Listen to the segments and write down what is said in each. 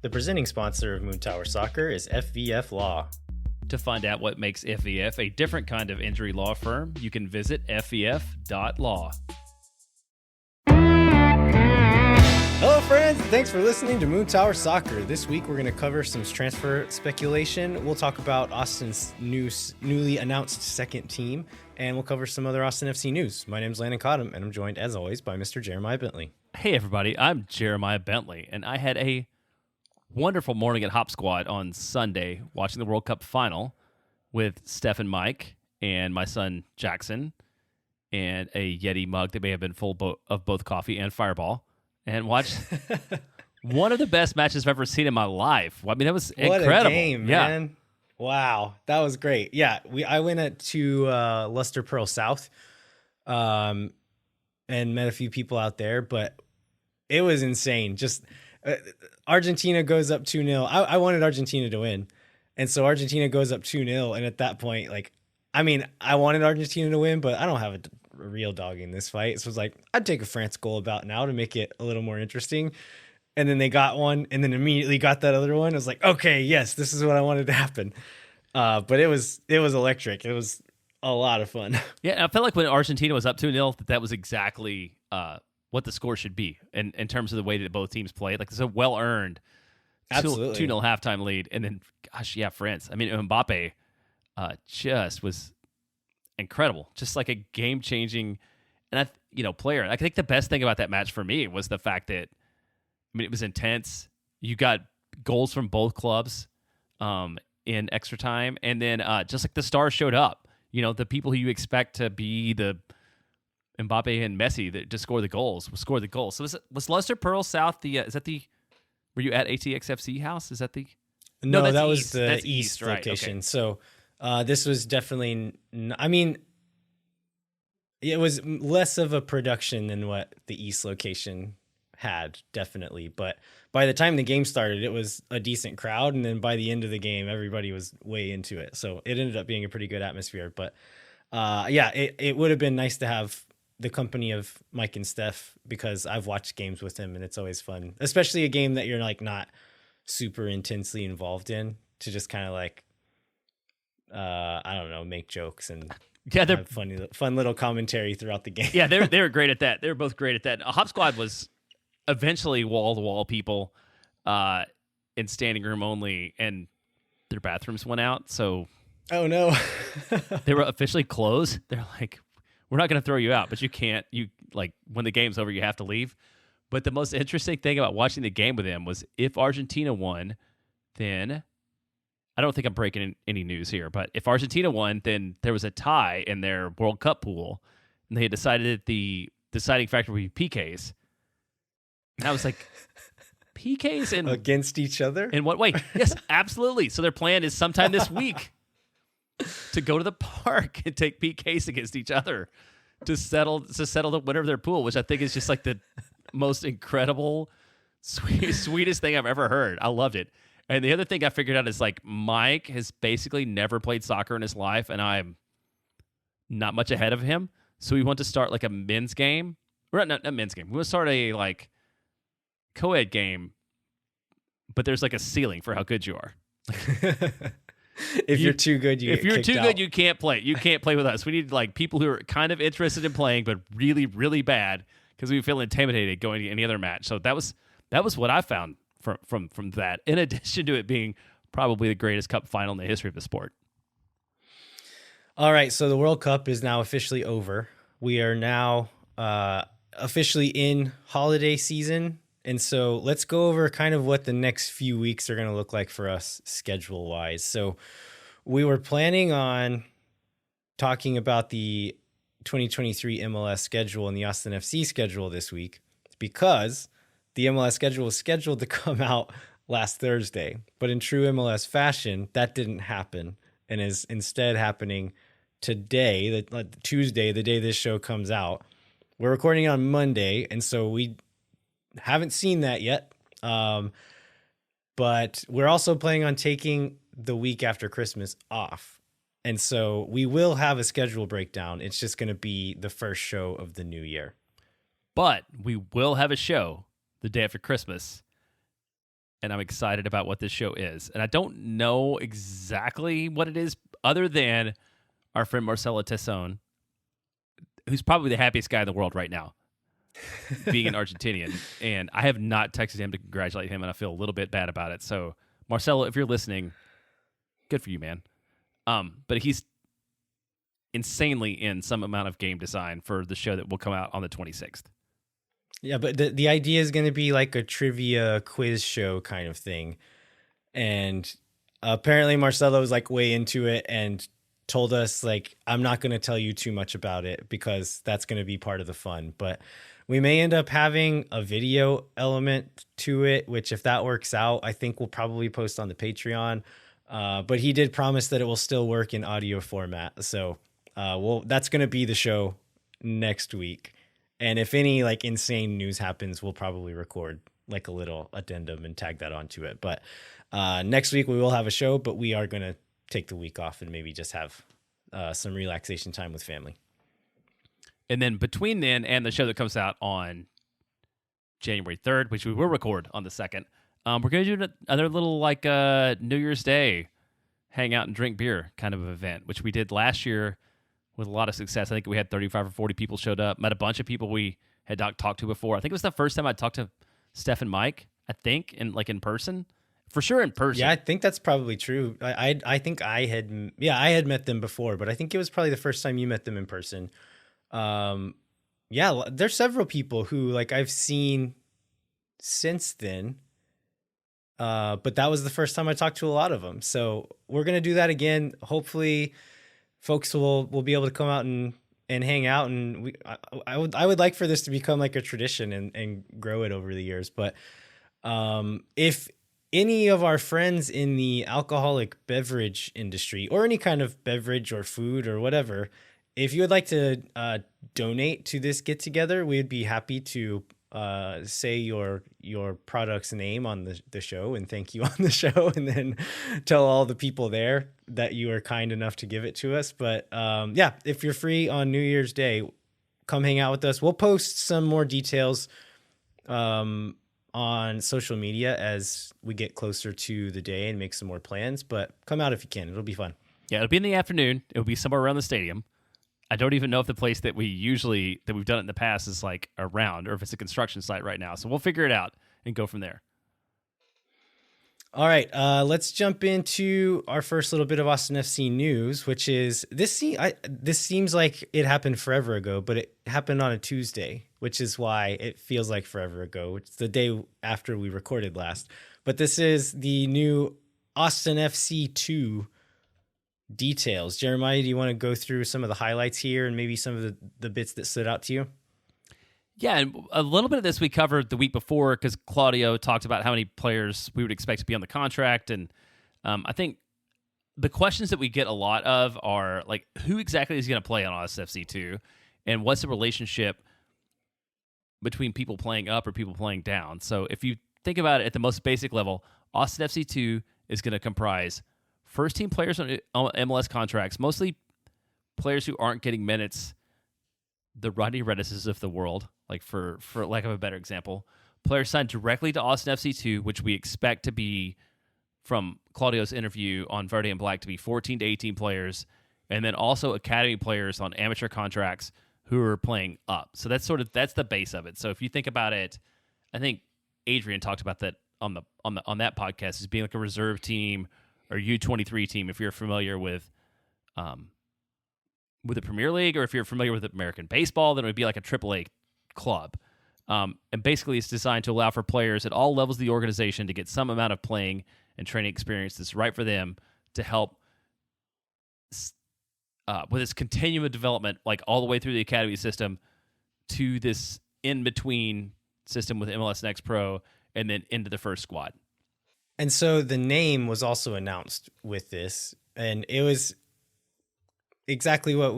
The presenting sponsor of Moon Tower Soccer is FVF Law. To find out what makes FVF a different kind of injury law firm, you can visit fvf.law. Hello, friends. Thanks for listening to Moon Tower Soccer. This week, we're going to cover some transfer speculation. We'll talk about Austin's newly announced second team, and we'll cover some other Austin FC news. My name is Landon Cottom, and I'm joined, as always, by Mr. Jeremiah Bentley. Hey, everybody. I'm Jeremiah Bentley, and I had a wonderful morning at Hop Squad on Sunday watching the World Cup final with Steph and Mike and my son Jackson and a Yeti mug that may have been full of both coffee and Fireball, and watched one of the best matches I've ever seen in my life. I mean, that was incredible. What a game, man. Wow, that was great. Yeah, I went to Luster Pearl South and met a few people out there, but it was insane. Just Argentina goes up 2-0. I wanted Argentina to win. And so Argentina goes up 2-0. And at that point, I wanted Argentina to win, but I don't have a real dog in this fight. So it was like, I'd take a France goal about now to make it a little more interesting. And then they got one and then immediately got that other one. I was like, okay, yes, this is what I wanted to happen. But it was electric. It was a lot of fun. Yeah, I felt like when Argentina was up 2-0, that was exactly what the score should be in terms of the way that both teams played. Like, it's a well-earned 2-0 halftime lead. And then, gosh, yeah, France. I mean, Mbappe just was incredible. Just like a game-changing player. I think the best thing about that match for me was the fact that, it was intense. You got goals from both clubs in extra time. And then just like the stars showed up, the people who you expect to be the Mbappe and Messi that to score the goals. So was Luster Pearl South were you at ATXFC house? Is that the? No, that was East. the That's East location. Right, okay. So this was definitely, it was less of a production than what the East location had, definitely. But by the time the game started, it was a decent crowd. And then by the end of the game, everybody was way into it. So it ended up being a pretty good atmosphere. But it would have been nice to have the company of Mike and Steph, because I've watched games with him and it's always fun, especially a game that you're like not super intensely involved in, to just kind of like, I don't know, make jokes and have fun little commentary throughout the game. Yeah, they were great at that. They were both great at that. Hop Squad was eventually wall-to-wall people in standing room only, and their bathrooms went out. So, oh no, they were officially closed. They're like, we're not going to throw you out, but you can't. When the game's over, you have to leave. But the most interesting thing about watching the game with him was, if Argentina won, then I don't think I'm breaking any news here, but if Argentina won, then there was a tie in their World Cup pool, and they had decided that the deciding factor would be PKs. And I was like, PKs and against each other? In what way? Yes, absolutely. So their plan is sometime this week to go to the park and take PKs against each other to settle the winner of their pool, which I think is just like the most incredible, sweetest thing I've ever heard. I loved it. And the other thing I figured out is, like, Mike has basically never played soccer in his life, and I'm not much ahead of him. So we want to start like a men's game, or not men's game. We want to start a like co-ed game, but there's like a ceiling for how good you are. If you're too good, you can't play. You can't play with us. We need like people who are kind of interested in playing, but really, really bad, because we feel intimidated going to any other match. So that was what I found from that, in addition to it being probably the greatest cup final in the history of the sport. All right, so the World Cup is now officially over. We are now officially in holiday season. And so let's go over kind of what the next few weeks are going to look like for us schedule-wise. So we were planning on talking about the 2023 MLS schedule and the Austin FC schedule this week, because the MLS schedule was scheduled to come out last Thursday. But in true MLS fashion, that didn't happen, and is instead happening today, Tuesday, the day this show comes out. We're recording on Monday, and so we haven't seen that yet. But we're also planning on taking the week after Christmas off. And so we will have a schedule breakdown. It's just going to be the first show of the new year. But we will have a show the day after Christmas. and I'm excited about what this show is. And I don't know exactly what it is, other than our friend Marcelo Tesson, who's probably the happiest guy in the world right now, being an Argentinian. And I have not texted him to congratulate him, and I feel a little bit bad about it. So, Marcelo, if you're listening, good for you, man. But he's insanely in some amount of game design for the show that will come out on the 26th. Yeah, but the idea is going to be like a trivia quiz show kind of thing. And apparently Marcelo was like way into it and told us like, I'm not going to tell you too much about it because that's going to be part of the fun. But we may end up having a video element to it, which if that works out, I think we'll probably post on the Patreon. But he did promise that it will still work in audio format. So that's going to be the show next week. And if any like insane news happens, we'll probably record like a little addendum and tag that onto it. But next week we will have a show, but we are going to take the week off and maybe just have some relaxation time with family. And then between then and the show that comes out on January 3rd, which we will record on the 2nd, we're going to do another little like New Year's Day hang out and drink beer kind of event, which we did last year with a lot of success. I think we had 35 or 40 people showed up, met a bunch of people we had not talked to before. I think it was the first time I talked to Steph and Mike, I think, in person. For sure in person. Yeah, I think that's probably true. I think I had met them before, but I think it was probably the first time you met them in person. Yeah, there's several people who like I've seen since then. But that was the first time I talked to a lot of them. So we're going to do that again. Hopefully folks will be able to come out and hang out. And I would like for this to become like a tradition and grow it over the years. But, if any of our friends in the alcoholic beverage industry or any kind of beverage or food or whatever, if you would like to, donate to this get together, we'd be happy to say your product's name on the show and thank you on the show, and then tell all the people there that you are kind enough to give it to us. But yeah, if you're free on New Year's Day, come hang out with us. We'll post some more details on social media as we get closer to the day and make some more plans. But come out if you can. It'll be fun. Yeah, it'll be in the afternoon. It'll be somewhere around the stadium. I don't even know if the place that we've done it in the past is like around, or if it's a construction site right now. So we'll figure it out and go from there. All right, let's jump into our first little bit of Austin FC news, which is this seems like it happened forever ago, but it happened on a Tuesday, which is why it feels like forever ago. It's the day after we recorded last. But this is the new Austin FC 2 details. Jeremiah, do you want to go through some of the highlights here and maybe some of the bits that stood out to you? Yeah, and a little bit of this we covered the week before because Claudio talked about how many players we would expect to be on the contract. And I think the questions that we get a lot of are like, who exactly is going to play on SFC 2? And what's the relationship between people playing up or people playing down? So if you think about it at the most basic level, Austin FC 2 is going to comprise first-team players on MLS contracts, mostly players who aren't getting minutes, the Rodney Reddises of the world, like for lack of a better example. Players signed directly to Austin FC 2, which we expect to be, from Claudio's interview on Verde and Black, to be 14 to 18 players, and then also academy players on amateur contracts who are playing up. So that's the base of it. So if you think about it, I think Adrian talked about that on that podcast as being like a reserve team or U23 team, if you're familiar with the Premier League, or if you're familiar with American baseball, then it would be like a AAA club. And basically it's designed to allow for players at all levels of the organization to get some amount of playing and training experience that's right for them to help with this continuum of development, like all the way through the academy system to this in-between system with MLS Next Pro and then into the first squad. And so the name was also announced with this, and it was exactly what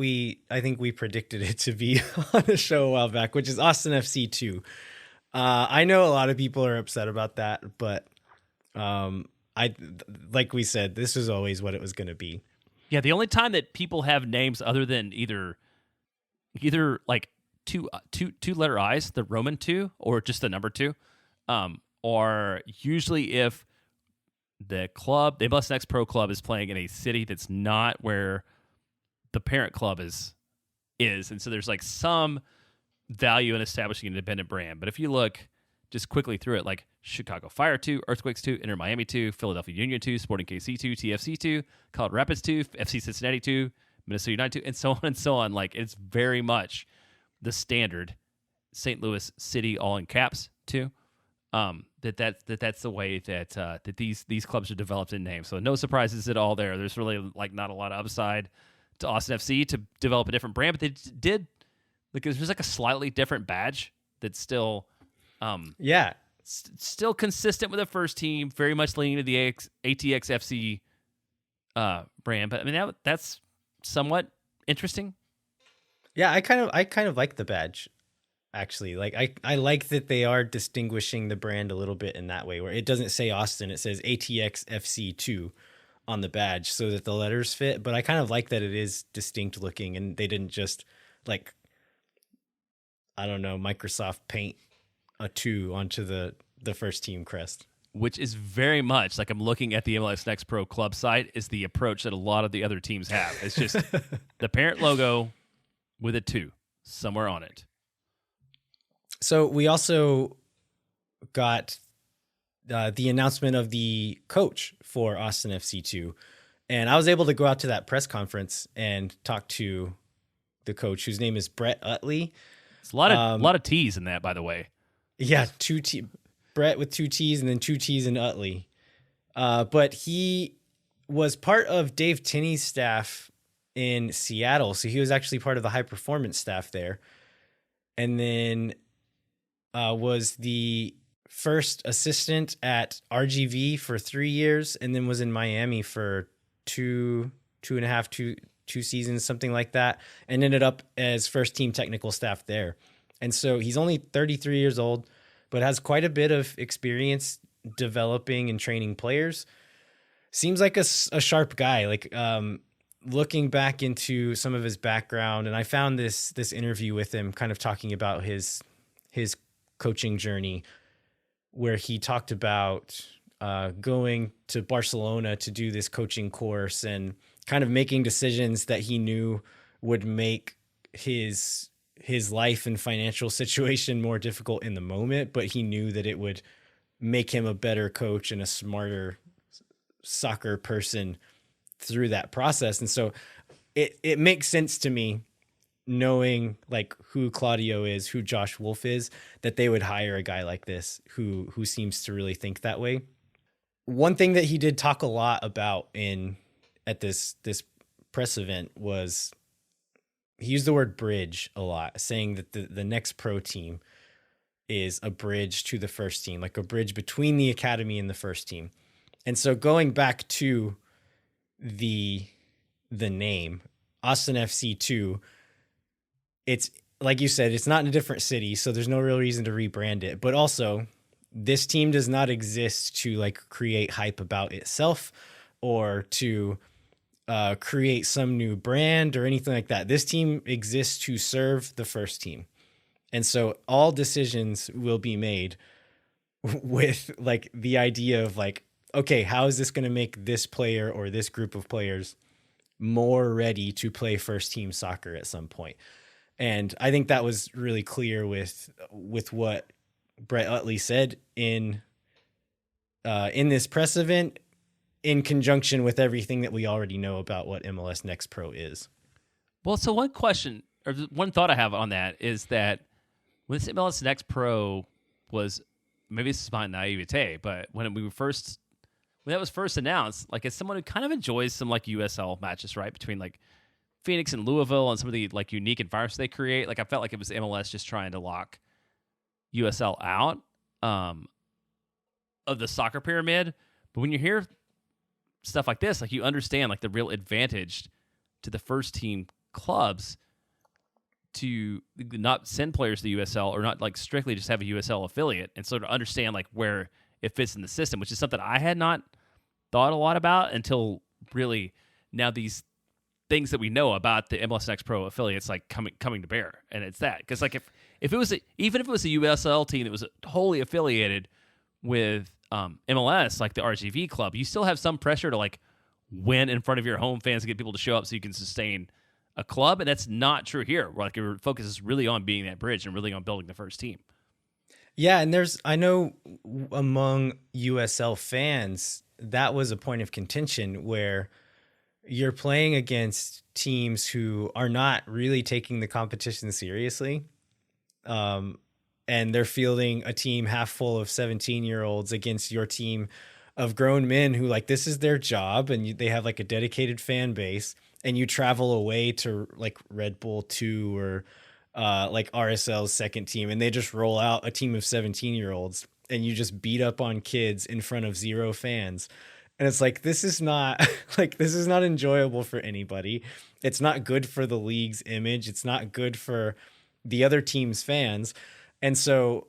I think we predicted it to be on the show a while back, which is Austin FC 2. I know a lot of people are upset about that, but like we said, this was always what it was going to be. Yeah, the only time that people have names other than either like two letter I's, the Roman 2, or just the number 2, are usually if the MLS Next Pro club is playing in a city that's not where the parent club is. And so there's like some value in establishing an independent brand. But if you look just quickly through it, like Chicago Fire 2, Earthquakes 2, Inter Miami 2, Philadelphia Union 2, Sporting KC 2, TFC 2, Colorado Rapids 2, FC Cincinnati 2, Minnesota United 2, and so on and so on. Like, it's very much the standard St. Louis City, all in caps, too. That's the way that these clubs are developed in name. So no surprises at all there. There's really like not a lot of upside to Austin FC to develop a different brand, but they did. Like, there's like a slightly different badge that's still, still consistent with the first team, very much leaning to the ATX FC brand. But I mean that's somewhat interesting. Yeah, I kind of like the badge. Actually, like I like that they are distinguishing the brand a little bit in that way, where it doesn't say Austin, it says ATX FC 2 on the badge, so that the letters fit. But I kind of like that it is distinct looking, and they didn't just like, I don't know, Microsoft paint a 2 onto the first team crest. Which is very much like, I'm looking at the MLS Next Pro club site, is the approach that a lot of the other teams have. It's just the parent logo with a 2 somewhere on it. So we also got the announcement of the coach for Austin FC2, and I was able to go out to that press conference and talk to the coach, whose name is Brett Utley. It's a lot of T's in that, by the way. Yeah, Brett with 2 T's and then 2 T's in Utley. But he was part of Dave Tinney's staff in Seattle, so he was actually part of the high performance staff there, and then was the first assistant at RGV for 3 years, and then was in Miami for two seasons, something like that, and ended up as first team technical staff there. And so he's only 33 years old, but has quite a bit of experience developing and training players. Seems like a sharp guy. Like, looking back into some of his background, and I found this interview with him kind of talking about his coaching journey, where he talked about going to Barcelona to do this coaching course and kind of making decisions that he knew would make his life and financial situation more difficult in the moment, but he knew that it would make him a better coach and a smarter soccer person through that process. And so it makes sense to me, knowing like who Claudio is, who Josh Wolf is, that they would hire a guy like this who seems to really think that way. One thing that he did talk a lot about at this press event was, he used the word bridge a lot, saying that the next pro team is a bridge to the first team, like a bridge between the academy and the first team. And so going back to the name Austin FC2, it's like you said, it's not in a different city, so there's no real reason to rebrand it. But also, this team does not exist to like create hype about itself or to create some new brand or anything like that. This team exists to serve the first team. And so all decisions will be made with like the idea of like, okay, how is this going to make this player or this group of players more ready to play first team soccer at some point? And I think that was really clear with what Brett Utley said in this press event, in conjunction with everything that we already know about what MLS Next Pro is. Well, so one question or one thought I have on that is that when this MLS Next Pro was, maybe this is my naivete, but when that was first announced, like as someone who kind of enjoys some like USL matches, right, between like Phoenix and Louisville and some of the like unique environments they create, like I felt like it was MLS just trying to lock USL out of the soccer pyramid. But when you hear stuff like this, like you understand like the real advantage to the first team clubs to not send players to the USL or not like strictly just have a USL affiliate, and so to understand like where it fits in the system, which is something I had not thought a lot about until really now these things that we know about the MLS Next Pro affiliates like coming to bear. And it's that, because like if it was even if it was a USL team that was wholly affiliated with MLS, like the RGV club, you still have some pressure to like win in front of your home fans to get people to show up so you can sustain a club, and that's not true here. Where like your focus is really on being that bridge and really on building the first team. Yeah, and I know among USL fans, that was a point of contention where you're playing against teams who are not really taking the competition seriously. And they're fielding a team half full of 17-year-olds against your team of grown men who like, this is their job, and they have like a dedicated fan base, and you travel away to like Red Bull 2 or like RSL's second team, and they just roll out a team of 17-year-olds, and you just beat up on kids in front of 0 fans. And it's like, this is not like, this is not enjoyable for anybody. It's not good for the league's image. It's not good for the other team's fans. And so,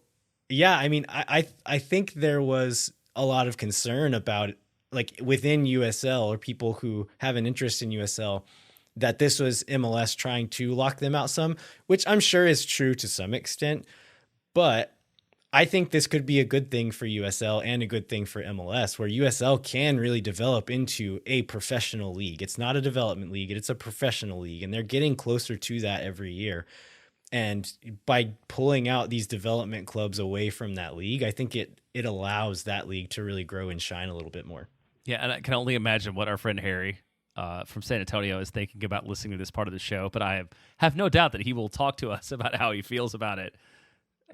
yeah, I mean, I think there was a lot of concern about like within USL or people who have an interest in USL that this was MLS trying to lock them out some, which I'm sure is true to some extent. But I think this could be a good thing for USL and a good thing for MLS, where USL can really develop into a professional league. It's not a development league, it's a professional league, and they're getting closer to that every year. And by pulling out these development clubs away from that league, I think it allows that league to really grow and shine a little bit more. Yeah, and I can only imagine what our friend Harry from San Antonio is thinking about listening to this part of the show, but I have no doubt that he will talk to us about how he feels about it.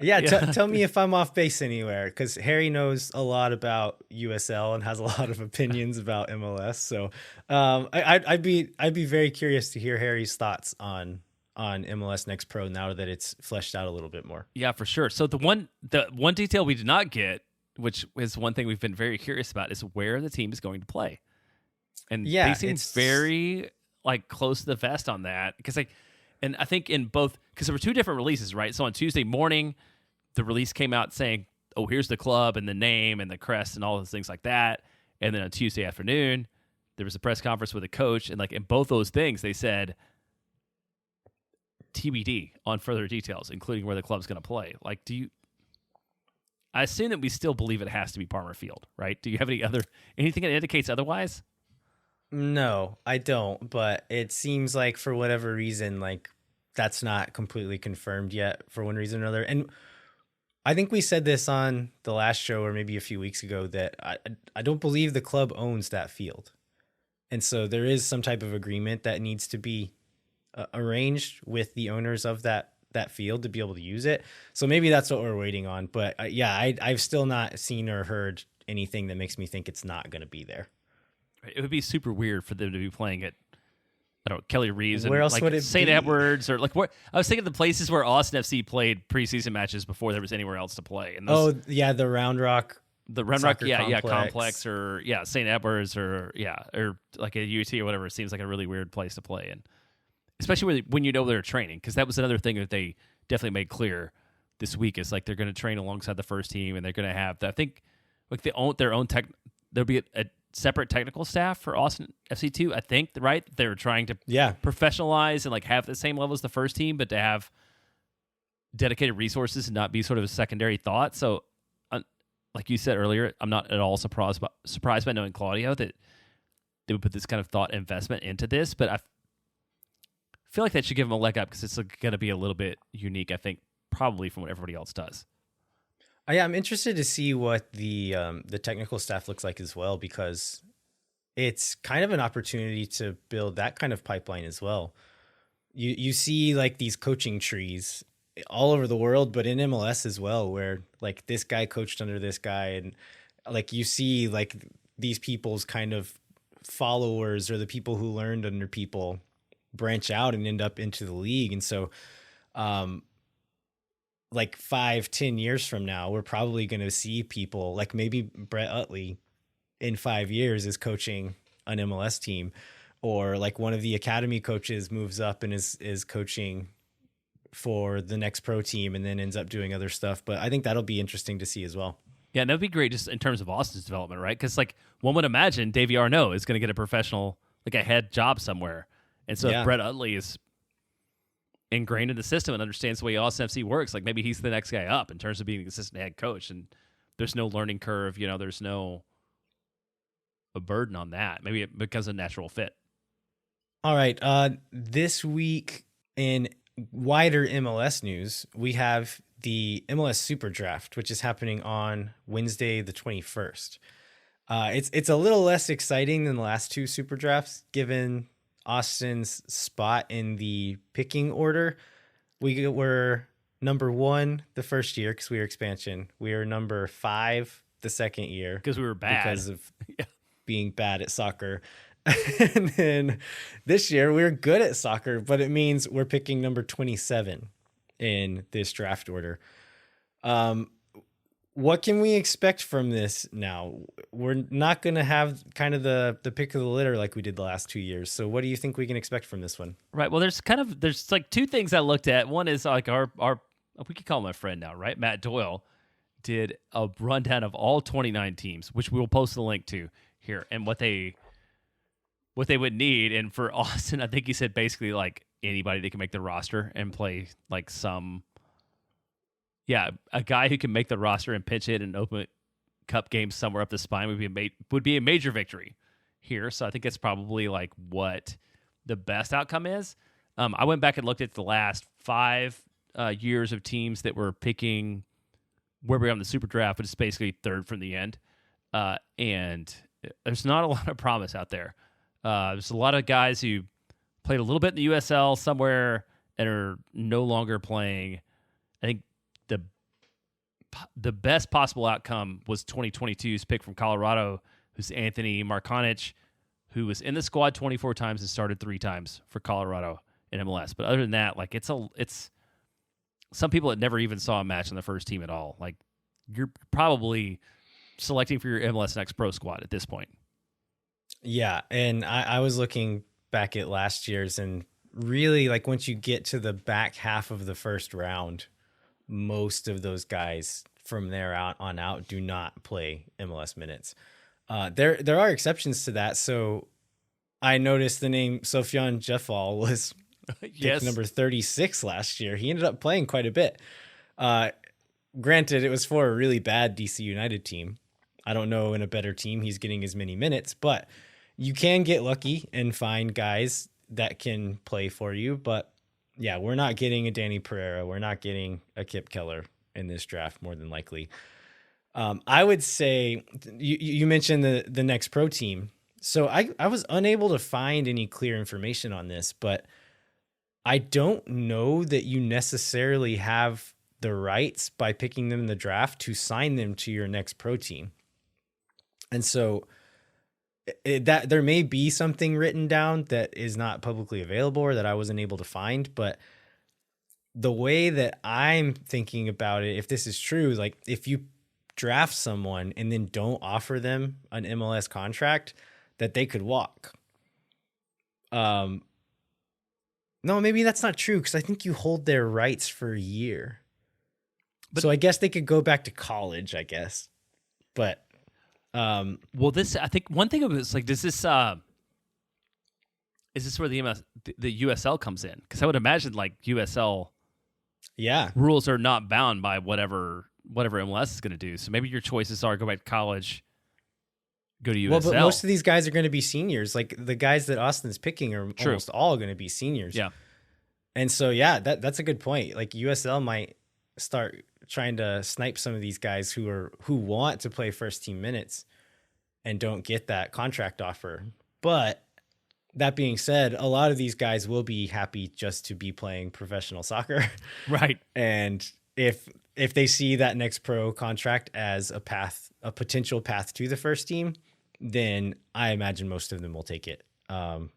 Yeah, tell me if I'm off base anywhere, because Harry knows a lot about USL and has a lot of opinions about MLS. So I'd be very curious to hear Harry's thoughts on MLS Next Pro now that it's fleshed out a little bit more. Yeah, for sure. So the one detail we did not get, which is one thing we've been very curious about, is where the team is going to play. And yeah, they seem very like close to the vest on that, because and I think in both, because there were 2 different releases, right? So on Tuesday morning, the release came out saying, "Oh, here's the club and the name and the crest and all those things like that." And then on Tuesday afternoon, there was a press conference with a coach, and like in both those things, they said TBD on further details, including where the club's going to play. Like, I assume that we still believe it has to be Palmer Field, right? Do you have anything that indicates otherwise? No, I don't, but it seems like for whatever reason, like that's not completely confirmed yet for one reason or another. And I think we said this on the last show or maybe a few weeks ago that I don't believe the club owns that field. And so there is some type of agreement that needs to be arranged with the owners of that field to be able to use it. So maybe that's what we're waiting on. But I've still not seen or heard anything that makes me think it's not going to be there. It would be super weird for them to be playing at, I don't know, Kelly Reeves and where else like would it St. be? Edwards, or like where I was thinking the places where Austin FC played preseason matches before there was anywhere else to play. And those, the Round Rock. The Round Rock, complex, or St. Edwards, or like a UT or whatever. It seems like a really weird place to play in, especially when you know they're training, because that was another thing that they definitely made clear this week, is like they're going to train alongside the first team, and they're going to have, I think, like their own tech. There'll be a separate technical staff for Austin FC2, I think, right? They're trying to professionalize and like have the same level as the first team, but to have dedicated resources and not be sort of a secondary thought. So, like you said earlier, I'm not at all surprised by knowing Claudio that they would put this kind of thought investment into this, but I feel like that should give them a leg up, because it's going to be a little bit unique, I think, probably from what everybody else does. Yeah, I'm interested to see what the technical staff looks like as well, because it's kind of an opportunity to build that kind of pipeline as well. You see like these coaching trees all over the world, but in MLS as well, where like this guy coached under this guy, and like you see like these people's kind of followers or the people who learned under people branch out and end up into the league. And so like 5-10 years from now, we're probably going to see people like maybe Brett Utley in 5 years is coaching an MLS team, or like one of the academy coaches moves up and is coaching for the next pro team and then ends up doing other stuff. But I think that'll be interesting to see as well. Yeah, and that'd be great just in terms of Austin's development, right? Because like one would imagine Davey Arnaud is going to get a professional, like a head job somewhere. And so if Brett Utley is ingrained in the system and understands the way Austin FC works, like maybe he's the next guy up in terms of being the assistant head coach. And there's no learning curve. There's no a burden on that. Maybe it becomes a natural fit. All right. This week in wider MLS news, we have the MLS SuperDraft, which is happening on Wednesday, the 21st. It's a little less exciting than the last two SuperDrafts, given Austin's spot in the picking order. We were number 1 the first year because we were expansion. We were number 5 the second year because we were bad because of being bad at soccer. And then this year we're good at soccer, but it means we're picking number 27 in this draft order. What can we expect from this now? We're not going to have kind of the pick of the litter like we did the last 2 years. So what do you think we can expect from this one? Right. Well, there's like two things I looked at. One is like our we could call him a friend now, right? Matt Doyle did a rundown of all 29 teams, which we will post the link to here, and what they would need. And for Austin, I think he said basically like anybody that can make the roster and play like a guy who can make the roster and pitch it and open cup games somewhere up the spine would be a major victory here. So I think that's probably like what the best outcome is. I went back and looked at the last 5 years of teams that were picking where we are on the Super Draft, which is basically third from the end. And there's not a lot of promise out there. There's a lot of guys who played a little bit in the USL somewhere and are no longer playing. I think the best possible outcome was 2022's pick from Colorado, who's Anthony Markonich, who was in the squad 24 times and started 3 times for Colorado in MLS. But other than that, like it's some people that never even saw a match on the first team at all. Like you're probably selecting for your MLS Next Pro squad at this point. Yeah, and I was looking back at last year's, and really, like once you get to the back half of the first round, most of those guys from there on out do not play MLS minutes. There are exceptions to that. So I noticed the name Sofyan Jeffal was yes. number 36 last year. He ended up playing quite a bit. Granted, it was for a really bad DC United team. I don't know in a better team he's getting as many minutes, but you can get lucky and find guys that can play for you. But yeah, we're not getting a Danny Pereira. We're not getting a Kip Keller in this draft, more than likely. I would say you mentioned the Next Pro team. So I was unable to find any clear information on this, but I don't know that you necessarily have the rights by picking them in the draft to sign them to your Next Pro team. And so that there may be something written down that is not publicly available or that I wasn't able to find, but the way that I'm thinking about it, if this is true, like if you draft someone and then don't offer them an MLS contract, that they could walk. No, maybe that's not true, because I think you hold their rights for a year. But, so I guess they could go back to college, I guess. But well, I think one thing was like, is this where the USL comes in? Because I would imagine like USL rules are not bound by whatever MLS is going to do. So maybe your choices are go back to college, go to USL. Well, but most of these guys are going to be seniors. Like the guys that Austin's picking are almost all going to be seniors. Yeah. And so, yeah, that's a good point. Like USL might start trying to snipe some of these guys who want to play first team minutes and don't get that contract offer. But that being said, a lot of these guys will be happy just to be playing professional soccer. Right. And if they see that Next Pro contract as a potential path to the first team, then I imagine most of them will take it.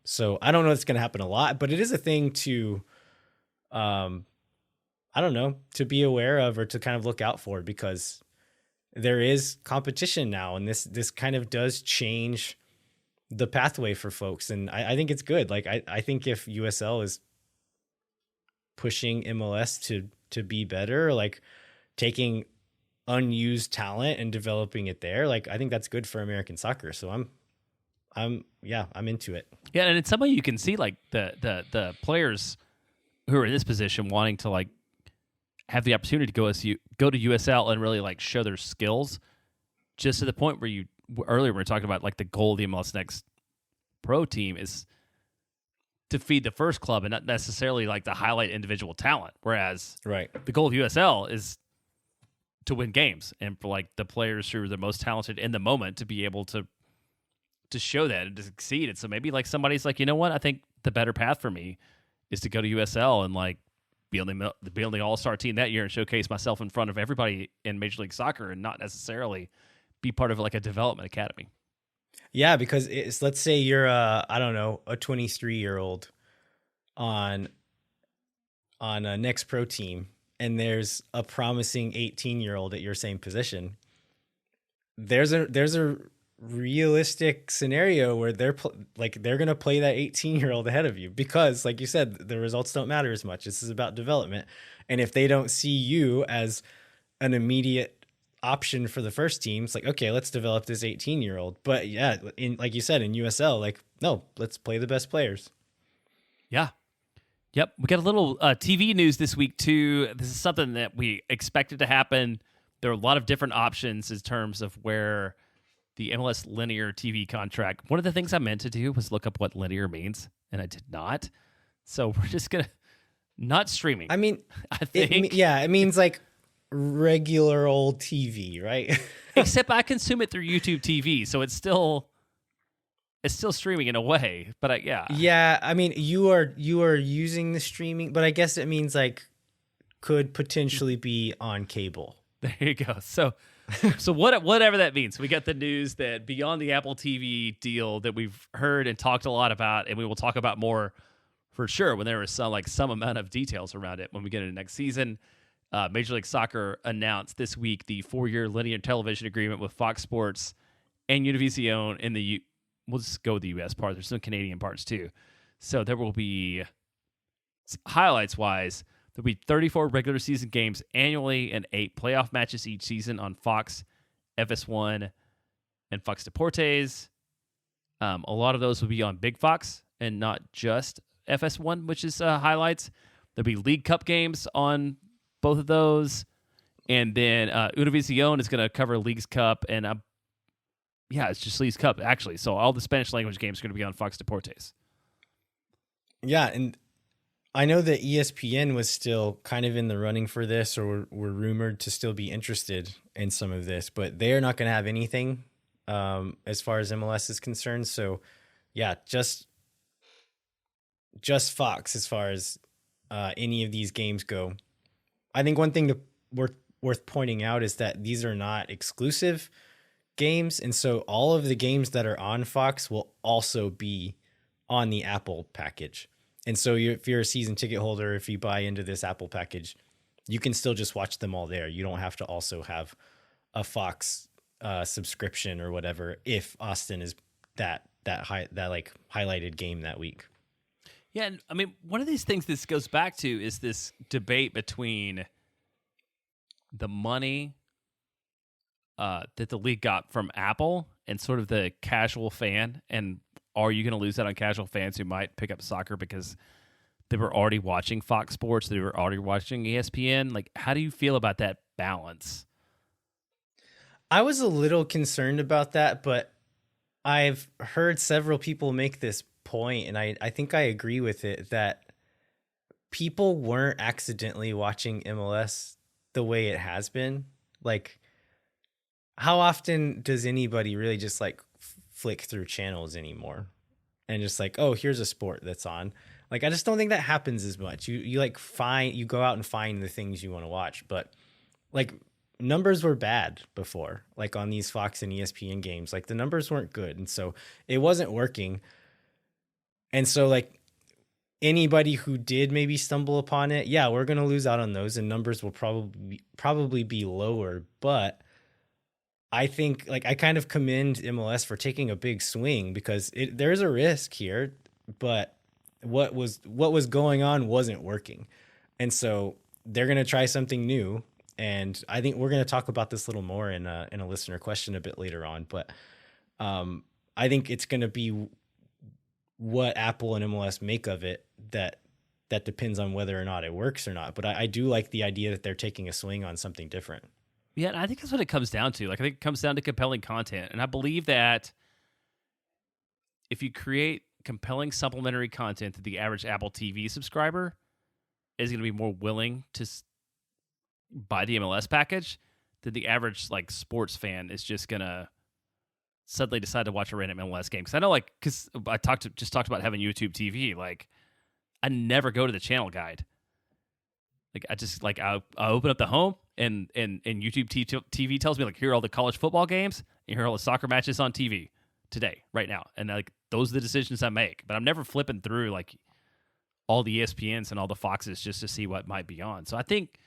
So I don't know if it's going to happen a lot, but it is a thing to, I don't know, to be aware of or to kind of look out for, because there is competition now, and this kind of does change the pathway for folks. And I think it's good. Like, I think if USL is pushing MLS to be better, like taking unused talent and developing it there, like I think that's good for American soccer. So I'm into it. Yeah, and in some way you can see like the players who are in this position wanting to like have the opportunity to go to USL and really like show their skills, just to the point where earlier we were talking about like the goal of the MLS Next Pro team is to feed the first club and not necessarily like to highlight individual talent. Whereas the goal of USL is to win games and for like the players who are the most talented in the moment to be able to show that and to succeed. And so maybe like somebody's like, you know what, I think the better path for me is to go to USL and like be on the All-Star team that year and showcase myself in front of everybody in Major League Soccer and not necessarily be part of like a development academy. Yeah, because let's say you're a 23-year-old on a Next Pro team, and there's a promising 18-year-old at your same position. There's a realistic scenario where they're gonna play that 18-year-old ahead of you, because like you said, the results don't matter as much. This is about development, and if they don't see you as an immediate option for the first team, it's like, okay, let's develop this 18-year-old. But yeah, in like you said, in USL, like, no, let's play the best players. Yeah. Yep. We got a little TV news this week too. This is something that we expected to happen. There are a lot of different options in terms of where the MLS linear TV contract. One of the things I meant to do was look up what linear means, and I did not. So we're just gonna not streaming. I mean, I think it means like regular old TV, right? Except I consume it through YouTube TV, so it's still streaming in a way. But yeah. I mean, you are using the streaming, but I guess it means like could potentially be on cable. There you go. So whatever that means, we got the news that beyond the Apple TV deal that we've heard and talked a lot about, and we will talk about more for sure when there is some amount of details around it when we get into next season. Major League Soccer announced this week the 4-year linear television agreement with Fox Sports and Univision in the we'll just go with the U.S. part. There's some Canadian parts too. So there will be, highlights-wise, there'll be 34 regular season games annually and 8 playoff matches each season on Fox, FS1, and Fox Deportes. A lot of those will be on Big Fox and not just FS1, which is highlights. There'll be League Cup games on both of those. And then Univision is going to cover League's Cup. And it's just League's Cup, actually. So all the Spanish language games are going to be on Fox Deportes. Yeah, and I know that ESPN was still kind of in the running for this, or were rumored to still be interested in some of this, but they're not going to have anything as far as MLS is concerned. So, yeah, just Fox as far as any of these games go. I think one thing worth pointing out is that these are not exclusive games, and so all of the games that are on Fox will also be on the Apple package. And so if you're a season ticket holder, if you buy into this Apple package, you can still just watch them all there. You don't have to also have a Fox subscription or whatever if Austin is that highlighted game that week. Yeah, and I mean, one of these things this goes back to is this debate between the money that the league got from Apple and sort of the casual fan, and are you going to lose that on casual fans who might pick up soccer because they were already watching Fox Sports, they were already watching ESPN? Like, how do you feel about that balance? I was a little concerned about that, but I've heard several people make this point, and I think I agree with it, that people weren't accidentally watching MLS the way it has been. Like, how often does anybody really just like flick through channels anymore and just like, oh, here's a sport that's on? Like, I just don't think that happens as much. You go out and find the things you want to watch, but like numbers were bad before, like on these Fox and ESPN games, like the numbers weren't good. And so it wasn't working. And so like anybody who did maybe stumble upon it, yeah, we're going to lose out on those and numbers will probably be lower. But I think like I kind of commend MLS for taking a big swing, because there's a risk here, but what was going on wasn't working. And so they're going to try something new. And I think we're going to talk about this a little more in a listener question a bit later on. But I think it's going to be what Apple and MLS make of it that that depends on whether or not it works or not. But I do like the idea that they're taking a swing on something different. Yeah, and I think that's what it comes down to. Like, I think it comes down to compelling content. And I believe that if you create compelling supplementary content that the average Apple TV subscriber is going to be more willing to buy the MLS package, then the average like sports fan is just going to suddenly decide to watch a random MLS game. Because I know, like, because I just talked about having YouTube TV. Like, I never go to the channel guide. Like, I just like I open up the home and YouTube TV tells me, like, here are all the college football games and here are all the soccer matches on TV today, right now. And like, those are the decisions I make. But I'm never flipping through like all the ESPNs and all the Foxes just to see what might be on. So I think,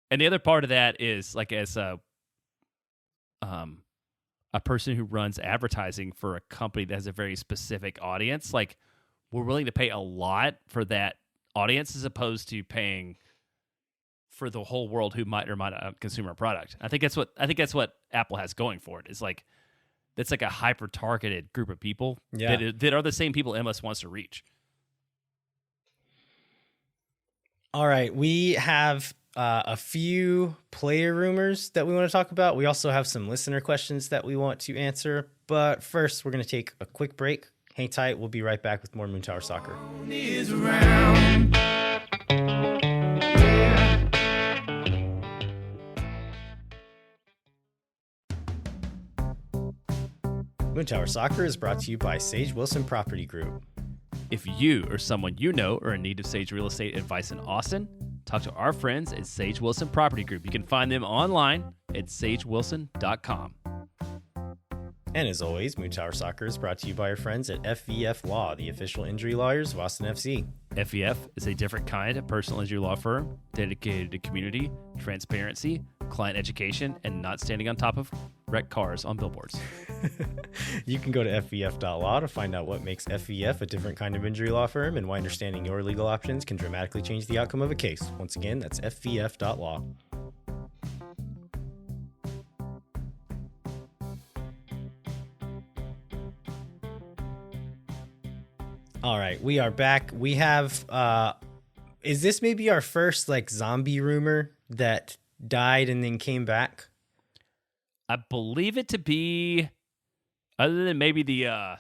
and the other part of that is, like, as a person who runs advertising for a company that has a very specific audience, like, we're willing to pay a lot for that audience as opposed to paying for the whole world who might or might not consume our product. I think that's what Apple has going for it. It's like, that's like a hyper targeted group of people that are the same people MLS wants to reach. All right, we have a few player rumors that we want to talk about. We also have some listener questions that we want to answer. But first, we're going to take a quick break. Hang tight. We'll be right back with more Moon Tower Soccer. Moon Tower Soccer is brought to you by Sage Wilson Property Group. If you or someone you know are in need of Sage real estate advice in Austin, talk to our friends at Sage Wilson Property Group. You can find them online at sagewilson.com. And as always, Moon Tower Soccer is brought to you by our friends at FVF Law, the official injury lawyers of Austin FC. FVF is a different kind of personal injury law firm dedicated to community, transparency, client education, and not standing on top of wrecked cars on billboards. You can go to FVF.law to find out what makes FVF a different kind of injury law firm and why understanding your legal options can dramatically change the outcome of a case. Once again, that's FVF.law. All right, we are back. We have, is this maybe our first like zombie rumor that died and then came back? I believe it to be, other than maybe the,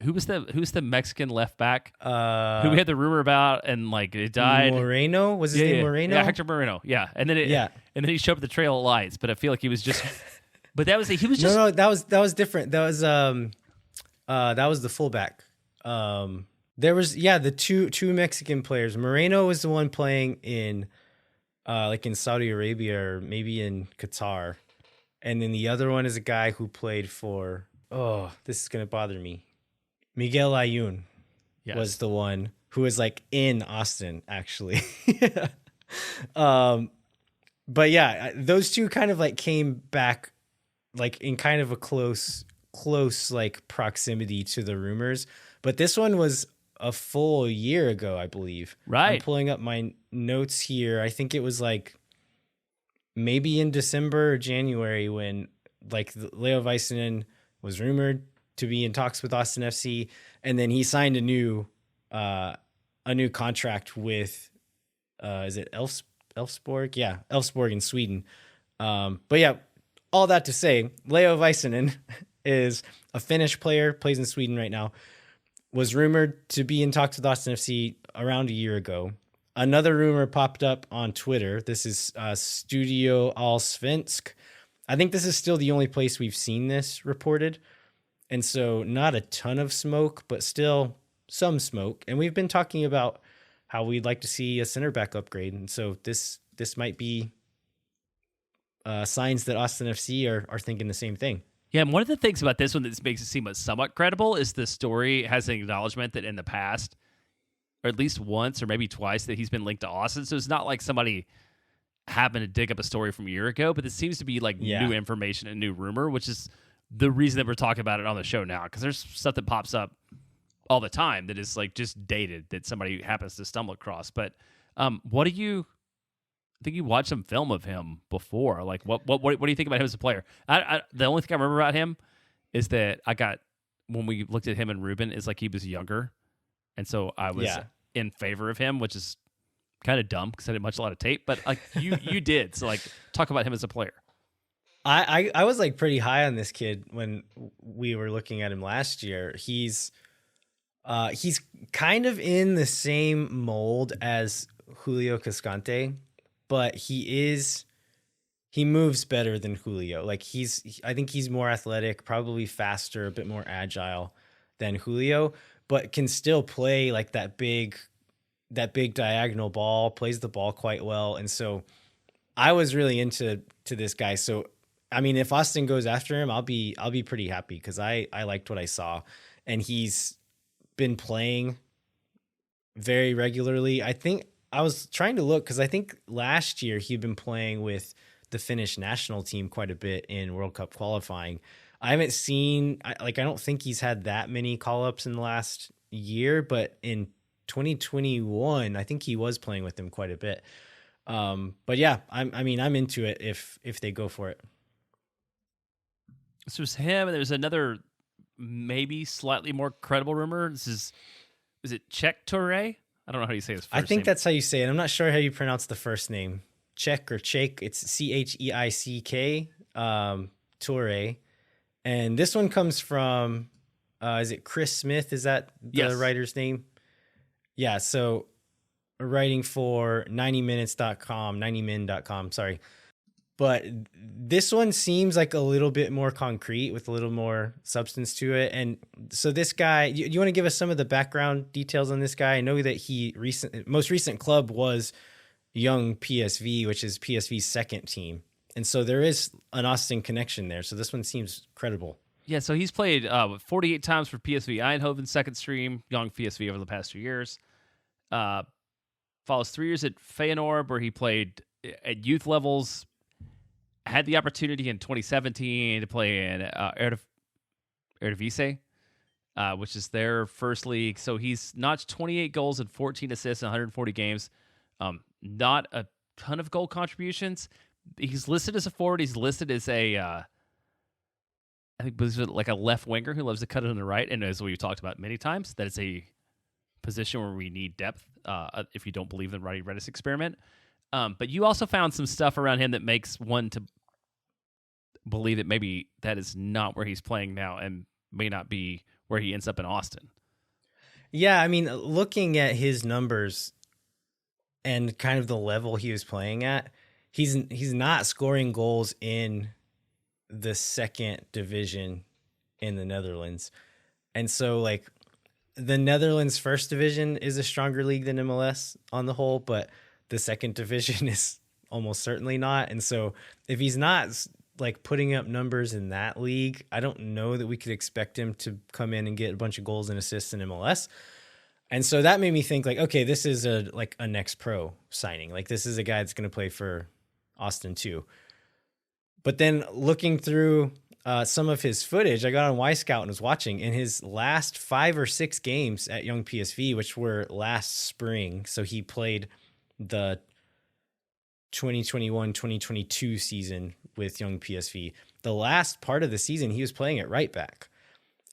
who's the Mexican left back who we had the rumor about and like it died. Moreno? Was his name Moreno? Yeah, Hector Moreno. Yeah. And then and then he showed up at the Trail of Lights, but I feel like he was just, but that was, he was just. No, that was different. That was the fullback. There was the two Mexican players. Moreno was the one playing in like in Saudi Arabia or maybe in Qatar, and then the other one is a guy who played for this is gonna bother me. Miguel Ayun was the one who was like in Austin actually. But yeah, those two kind of like came back like in kind of a close like proximity to the rumors. But this one was a full year ago, I believe. Right. I'm pulling up my notes here. I think it was like maybe in December or January when like Leo Väisänen was rumored to be in talks with Austin FC, and then he signed a new contract with is it Elfsborg? Yeah, Elfsborg in Sweden. But yeah, all that to say, Leo Väisänen is a Finnish player, plays in Sweden right now. Was rumored to be in talks with Austin FC around a year ago. Another rumor popped up on Twitter. This is Studio Allsvensk. I think this is still the only place we've seen this reported. And so not a ton of smoke, but still some smoke. And we've been talking about how we'd like to see a center back upgrade. And so this might be signs that Austin FC are thinking the same thing. Yeah, and one of the things about this one that makes it seem somewhat credible is the story has an acknowledgement that in the past, or at least once or maybe twice, that he's been linked to Austin. So it's not like somebody happened to dig up a story from a year ago, but it seems to be like new information and new rumor, which is the reason that we're talking about it on the show now, because there's stuff that pops up all the time that is like just dated that somebody happens to stumble across. But what do you... I think you watched some film of him before. Like, what do you think about him as a player? The only thing I remember about him is that when we looked at him and Ruben, is like he was younger, and so I was in favor of him, which is kind of dumb because I didn't watch a lot of tape. But like you did, so like talk about him as a player. I was like pretty high on this kid when we were looking at him last year. He's kind of in the same mold as Julio Cascante, but he moves better than Julio. Like I think he's more athletic, probably faster, a bit more agile than Julio, but can still play like that big diagonal ball, plays the ball quite well. And so I was really into this guy. So I mean, if Austin goes after him, I'll be pretty happy because I liked what I saw, and he's been playing very regularly. I think I was trying to look because I think last year he'd been playing with the Finnish national team quite a bit in World Cup qualifying. I haven't seen I don't think he's had that many call-ups in the last year, but in 2021, I think he was playing with them quite a bit. But yeah, I'm into it if they go for it. This was him, and there's another maybe slightly more credible rumor. Is it Czech Touré? I don't know how you say his first name. I think that's how you say it. I'm not sure how you pronounce the first name. Czech or Chake. It's Cheick, Touré. And this one comes from, is it Chris Smith? Is that the writer's name? Yeah, so writing for 90min.com, sorry. But this one seems like a little bit more concrete with a little more substance to it. And so this guy, you want to give us some of the background details on this guy? I know that most recent club was Young PSV, which is PSV's second team. And so there is an Austin connection there. So this one seems credible. Yeah, so he's played 48 times for PSV Eindhoven, second stream, Young PSV over the past 2 years. Follows 3 years at Feyenoord, where he played at youth levels. Had the opportunity in 2017 to play in Eredivisie, which is their first league. So he's notched 28 goals and 14 assists in 140 games. Not a ton of goal contributions. He's listed as a forward. He's listed as I think like a left winger who loves to cut it on the right. And as we've talked about many times, that is a position where we need depth if you don't believe in the Roddy Redis experiment. But you also found some stuff around him that makes one to believe that maybe that is not where he's playing now and may not be where he ends up in Austin. Yeah, I mean, looking at his numbers and kind of the level he was playing at, he's not scoring goals in the second division in the Netherlands. And so like the Netherlands first division is a stronger league than MLS on the whole, but the second division is almost certainly not. And so if he's not like putting up numbers in that league, I don't know that we could expect him to come in and get a bunch of goals and assists in MLS. And so that made me think like, okay, this is a next pro signing. Like this is a guy that's going to play for Austin too. But then looking through some of his footage, I got on Y-Scout and was watching in his last 5 or 6 games at Young PSV, which were last spring. So he played the 2021-2022 season with Young PSV. The last part of the season, he was playing at right back.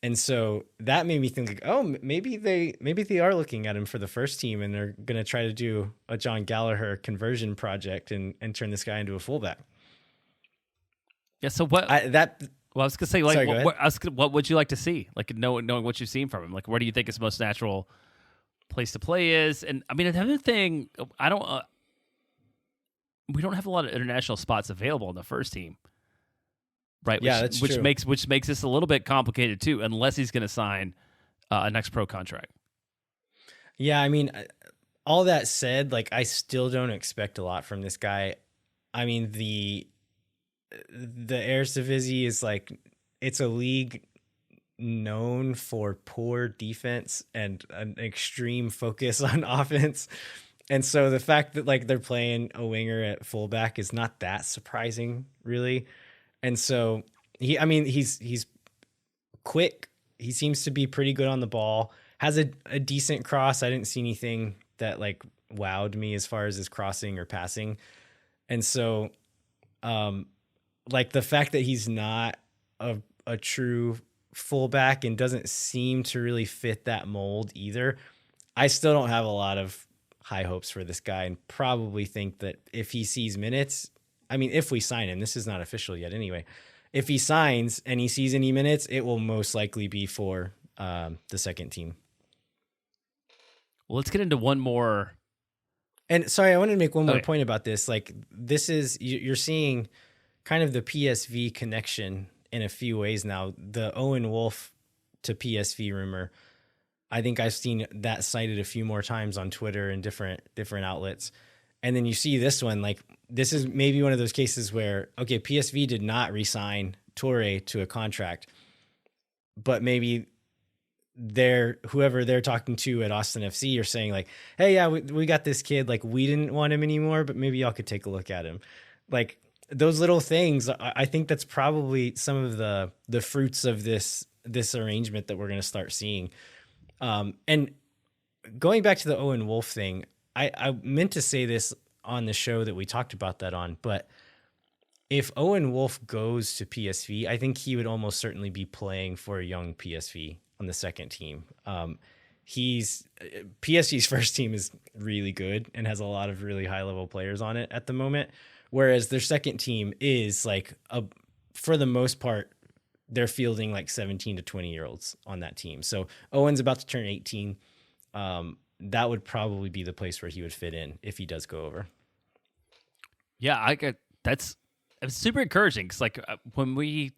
And so that made me think like, oh, maybe they are looking at him for the first team and they're going to try to do a John Gallagher conversion project and turn this guy into a fullback. Yeah. So what? I was gonna say, like, sorry, what would you like to see? Like, knowing what you've seen from him, like, where do you think his most natural place to play is? And I mean, another thing, we don't have a lot of international spots available in the first team, right? That's which true. makes this a little bit complicated too, unless he's going to sign a next pro contract. Yeah, I mean, all that said, like, I still don't expect a lot from this guy. I mean, the Eredivisie is like, it's a league known for poor defense and an extreme focus on offense. And so the fact that like they're playing a winger at fullback is not that surprising, really. And so he's quick. He seems to be pretty good on the ball. Has a decent cross. I didn't see anything that like wowed me as far as his crossing or passing. And so like the fact that he's not a true fullback and doesn't seem to really fit that mold either, I still don't have a lot of high hopes for this guy, and probably think that if he sees minutes, I mean, if we sign him, this is not official yet anyway. If he signs and he sees any minutes, it will most likely be for the second team. Well, let's get into one more. And sorry, I wanted to make one more point about this. Like, this is, you're seeing kind of the PSV connection in a few ways now. The Owen Wolf to PSV rumor, I think I've seen that cited a few more times on Twitter and different outlets. And then you see this one, like, this is maybe one of those cases where, okay, PSV did not re-sign Toure to a contract, but maybe whoever they're talking to at Austin FC are saying like, hey, yeah, we got this kid, like, we didn't want him anymore, but maybe y'all could take a look at him. Like, those little things, I think that's probably some of the fruits of this arrangement that we're going to start seeing. And going back to the Owen Wolf thing, I meant to say this on the show that we talked about that on, but if Owen Wolf goes to PSV, I think he would almost certainly be playing for a young PSV on the second team. PSV's first team is really good and has a lot of really high level players on it at the moment, whereas their second team is like for the most part, they're fielding like 17 to 20-year-olds on that team. So Owen's about to turn 18. That would probably be the place where he would fit in if he does go over. Yeah, it's super encouraging. Cause like when we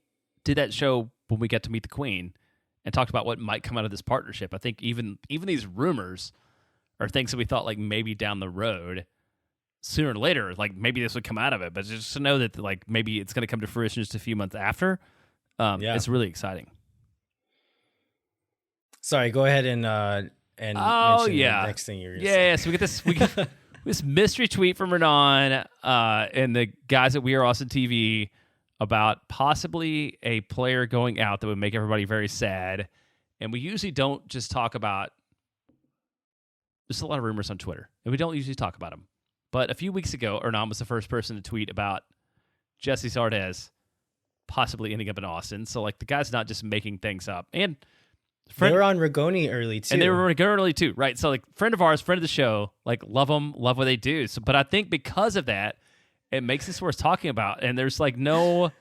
did that show, when we got to meet the Queen and talked about what might come out of this partnership, I think even these rumors are things that we thought like maybe down the road, sooner or later, like maybe this would come out of it. But just to know that like maybe it's going to come to fruition just a few months after, it's really exciting. Sorry, go ahead and mention the next thing you're going to say. Yeah, so we get this mystery tweet from Renan and the guys at We Are Austin TV about possibly a player going out that would make everybody very sad. And we usually don't just talk about, there's a lot of rumors on Twitter, and we don't usually talk about them. But a few weeks ago, Hernan was the first person to tweet about Jesse Sardes possibly ending up in Austin. So, like, the guy's not just making things up. And they were on Rigoni early, too. And they were on Rigoni early, too, right? So, like, friend of ours, friend of the show, like, love them, love what they do. So, but I think because of that, it makes this worth talking about. And there's, like, no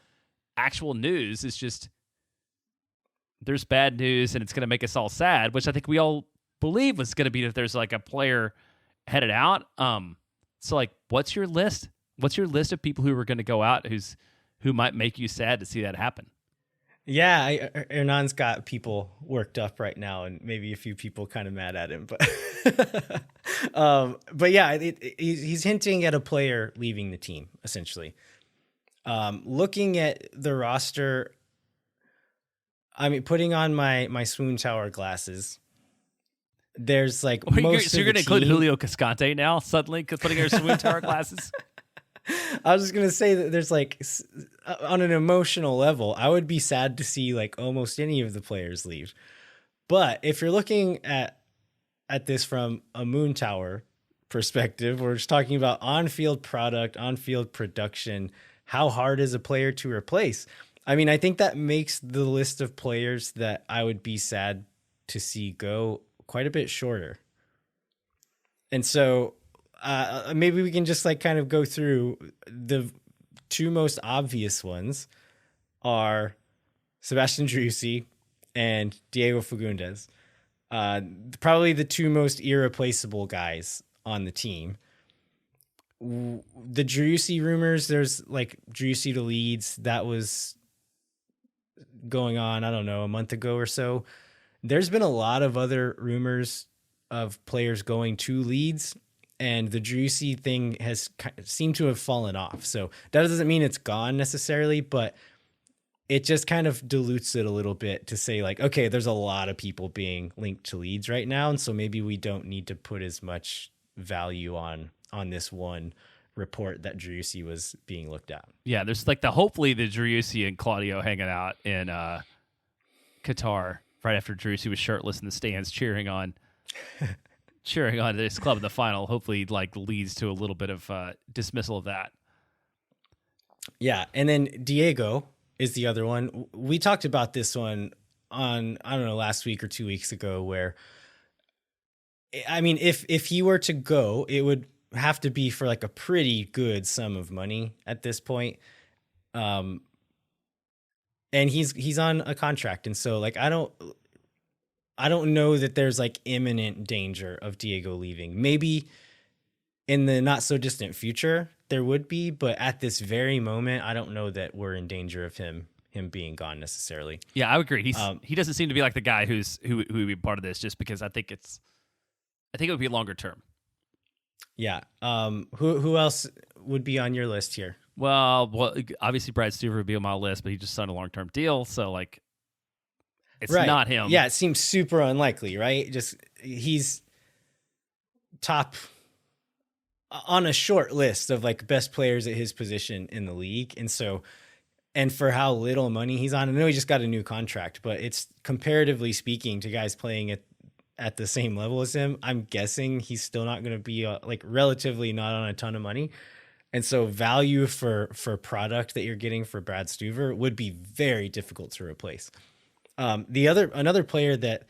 actual news. It's just there's bad news, and it's going to make us all sad, which I think we all believe was going to be that there's, like, a player headed out. So, like, what's your list? What's your list of people who are going to go out who might make you sad to see that happen? Yeah, Hernan's got people worked up right now, and maybe a few people kind of mad at him. But yeah, he's hinting at a player leaving the team, essentially. Looking at the roster, I mean, putting on my Swoon Tower glasses, there's like so you're going to include Julio Cascante now suddenly, putting your Swoon Tower glasses? I was just going to say that there's like, on an emotional level, I would be sad to see like almost any of the players leave. But if you're looking at this from a Moon Tower perspective, we're just talking about on-field product, on-field production. How hard is a player to replace? I mean, I think that makes the list of players that I would be sad to see go quite a bit shorter. And so maybe we can just like kind of go through the two most obvious ones are Sebastian Driussi and Diego Fagundes. Probably the two most irreplaceable guys on the team. The Driussi rumors, there's like Driussi to Leeds, that was going on, I don't know, a month ago or so. There's been a lot of other rumors of players going to Leeds, and the Driussi thing has seemed to have fallen off. So that doesn't mean it's gone necessarily, but it just kind of dilutes it a little bit to say like, okay, there's a lot of people being linked to Leeds right now, and so maybe we don't need to put as much value on this one report that Driussi was being looked at. Yeah, there's like hopefully the Driussi and Claudio hanging out in Qatar right after Driussi was shirtless in the stands cheering on this club in the final. Hopefully like leads to a little bit of dismissal of that. Yeah, and then Diego is the other one. We talked about this one on, I don't know, last week or 2 weeks ago, where I mean, if he were to go, it would have to be for like a pretty good sum of money at this point. Um, and he's on a contract, and so like I don't know that there's like imminent danger of Diego leaving. Maybe in the not so distant future there would be, but at this very moment, I don't know that we're in danger of him being gone necessarily. Yeah, I would agree. He doesn't seem to be like the guy who would be part of this, just because I think it would be longer term. Yeah. Who else would be on your list here? Well, obviously Brad Stuver would be on my list, but he just signed a long-term deal, so like it's right. not him. Yeah, it seems super unlikely, right? Just he's top on a short list of like best players at his position in the league. And so, and for how little money he's on, I know he just got a new contract, but it's comparatively speaking to guys playing at the same level as him, I'm guessing he's still not going to be like relatively not on a ton of money. And so value for product that you're getting for Brad Stuver would be very difficult to replace. Another player that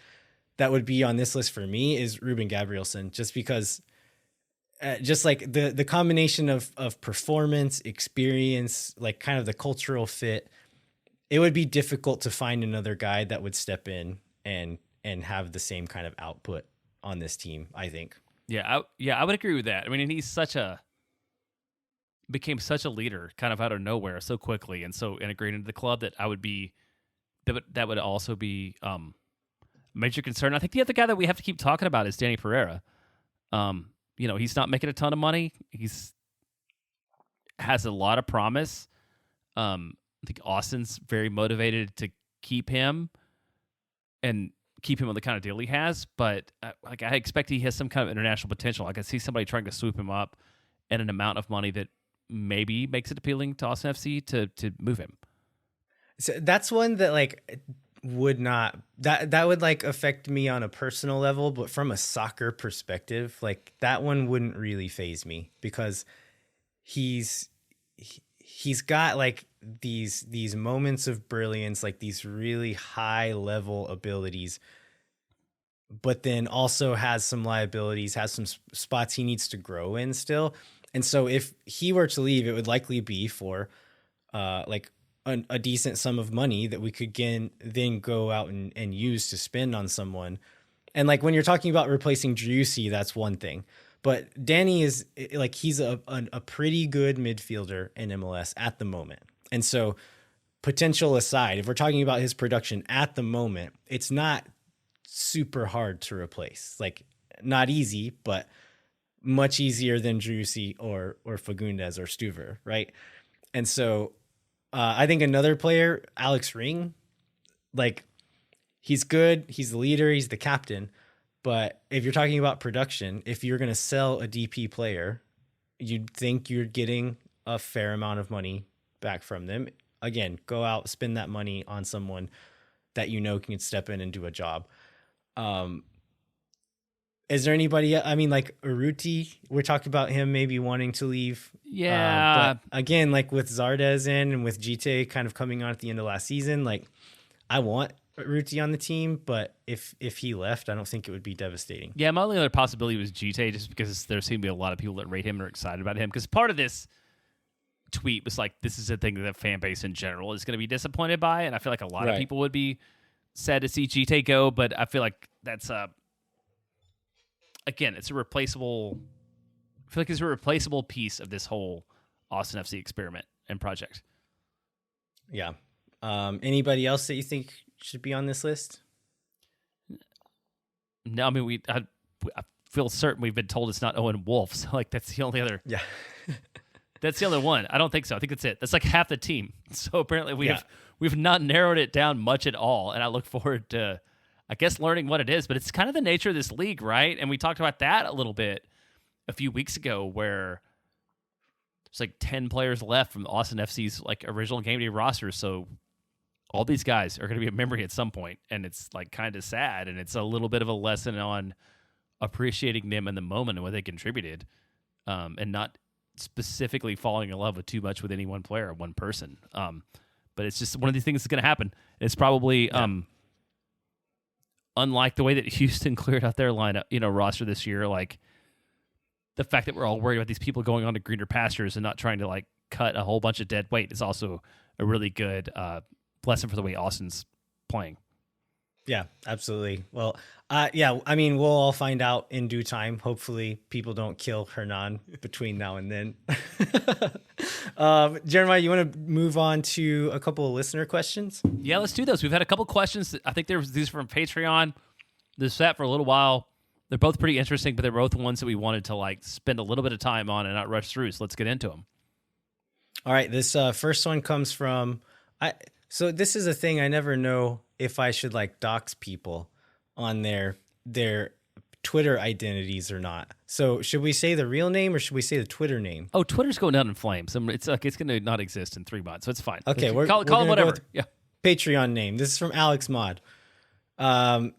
would be on this list for me is Ruben Gabrielson, just because just like the combination of performance, experience, like kind of the cultural fit, it would be difficult to find another guy that would step in and have the same kind of output on this team, I think. Yeah, I would agree with that. I mean, and he's became such a leader kind of out of nowhere so quickly and so integrated into the club that that would also be major concern. I think the other guy that we have to keep talking about is Danny Pereira. He's not making a ton of money. Has a lot of promise. I think Austin's very motivated to keep him on the kind of deal he has. But I expect he has some kind of international potential. I can see somebody trying to swoop him up at an amount of money that maybe makes it appealing to Austin FC to move him. So that's one that like would not that would like affect me on a personal level, but from a soccer perspective, like that one wouldn't really faze me, because he's got like these moments of brilliance, like these really high level abilities, but then also has some liabilities, has some spots he needs to grow in still. And so if he were to leave, it would likely be for like a decent sum of money that we could then go out and use to spend on someone. And like when you're talking about replacing Driussi, that's one thing. But Danny is like, he's a pretty good midfielder in MLS at the moment. And so potential aside, if we're talking about his production at the moment, it's not super hard to replace. Like not easy, but much easier than Driussi or Fagundes or Stuver, right? And so I think another player, Alex Ring, like he's good. He's the leader. He's the captain. But if you're talking about production, if you're going to sell a DP player, you'd think you're getting a fair amount of money back from them. Again, go out, spend that money on someone that you know can step in and do a job. Is there anybody? I mean, like Urruti, we're talking about him maybe wanting to leave. Yeah. But again, like with Zardes in and with Gite kind of coming on at the end of last season, like I want Urruti on the team, but if he left, I don't think it would be devastating. Yeah, my only other possibility was Gite, just because there seem to be a lot of people that rate him and are excited about him. Because part of this tweet was like, this is a thing that the fan base in general is going to be disappointed by, and I feel like a lot of people would be sad to see Gite go, but I feel like that's again, it's a replaceable. I feel like it's a replaceable piece of this whole Austin FC experiment and project. Yeah. Anybody else that you think should be on this list? No, I mean I feel certain we've been told it's not Owen Wolf, so like that's the only other. Yeah. That's the other one. I don't think so. I think that's it. That's like half the team. So apparently we've not narrowed it down much at all, and I look forward to, I guess, learning what it is. But it's kind of the nature of this league, right? And we talked about that a little bit a few weeks ago, where there's like 10 players left from Austin FC's like original game day roster. So all these guys are going to be a memory at some point, and it's like kind of sad, and it's a little bit of a lesson on appreciating them in the moment and what they contributed, and not specifically falling in love with too much with any one player or one person. But it's just one of these things that's going to happen. It's probably unlike the way that Houston cleared out their lineup, roster this year, like the fact that we're all worried about these people going on to greener pastures and not trying to like cut a whole bunch of dead weight is also a really good lesson for the way Austin's playing. Yeah, absolutely. Well, yeah, I mean, we'll all find out in due time. Hopefully people don't kill Hernan between now and then. Jeremiah, you want to move on to a couple of listener questions? Yeah, let's do those. We've had a couple questions. I think these from Patreon. They're set for a little while. They're both pretty interesting, but they're both ones that we wanted to like spend a little bit of time on and not rush through. So let's get into them. All right. This first one comes from, so this is a thing. I never know if I should like dox people on their Twitter identities or not. So should we say the real name or should we say the Twitter name? Oh, Twitter's going down in flames. It's like it's going to not exist in 3 months, so it's fine. Okay, call it whatever. Yeah. Patreon name. This is from Alex Mod. And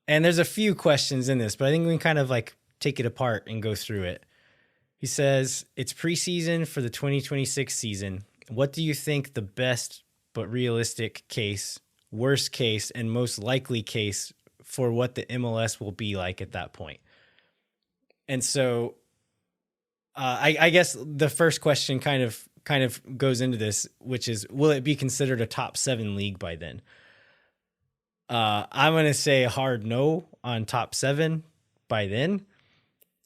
there's a few questions in this, but I think we can kind of like take it apart and go through it. He says, it's preseason for the 2026 season. What do you think the best but realistic case, worst case, and most likely case for what the MLS will be like at that point? And so I guess the first question kind of goes into this, which is, will it be considered a top 7 league by then? I'm going to say a hard no on top 7 by then.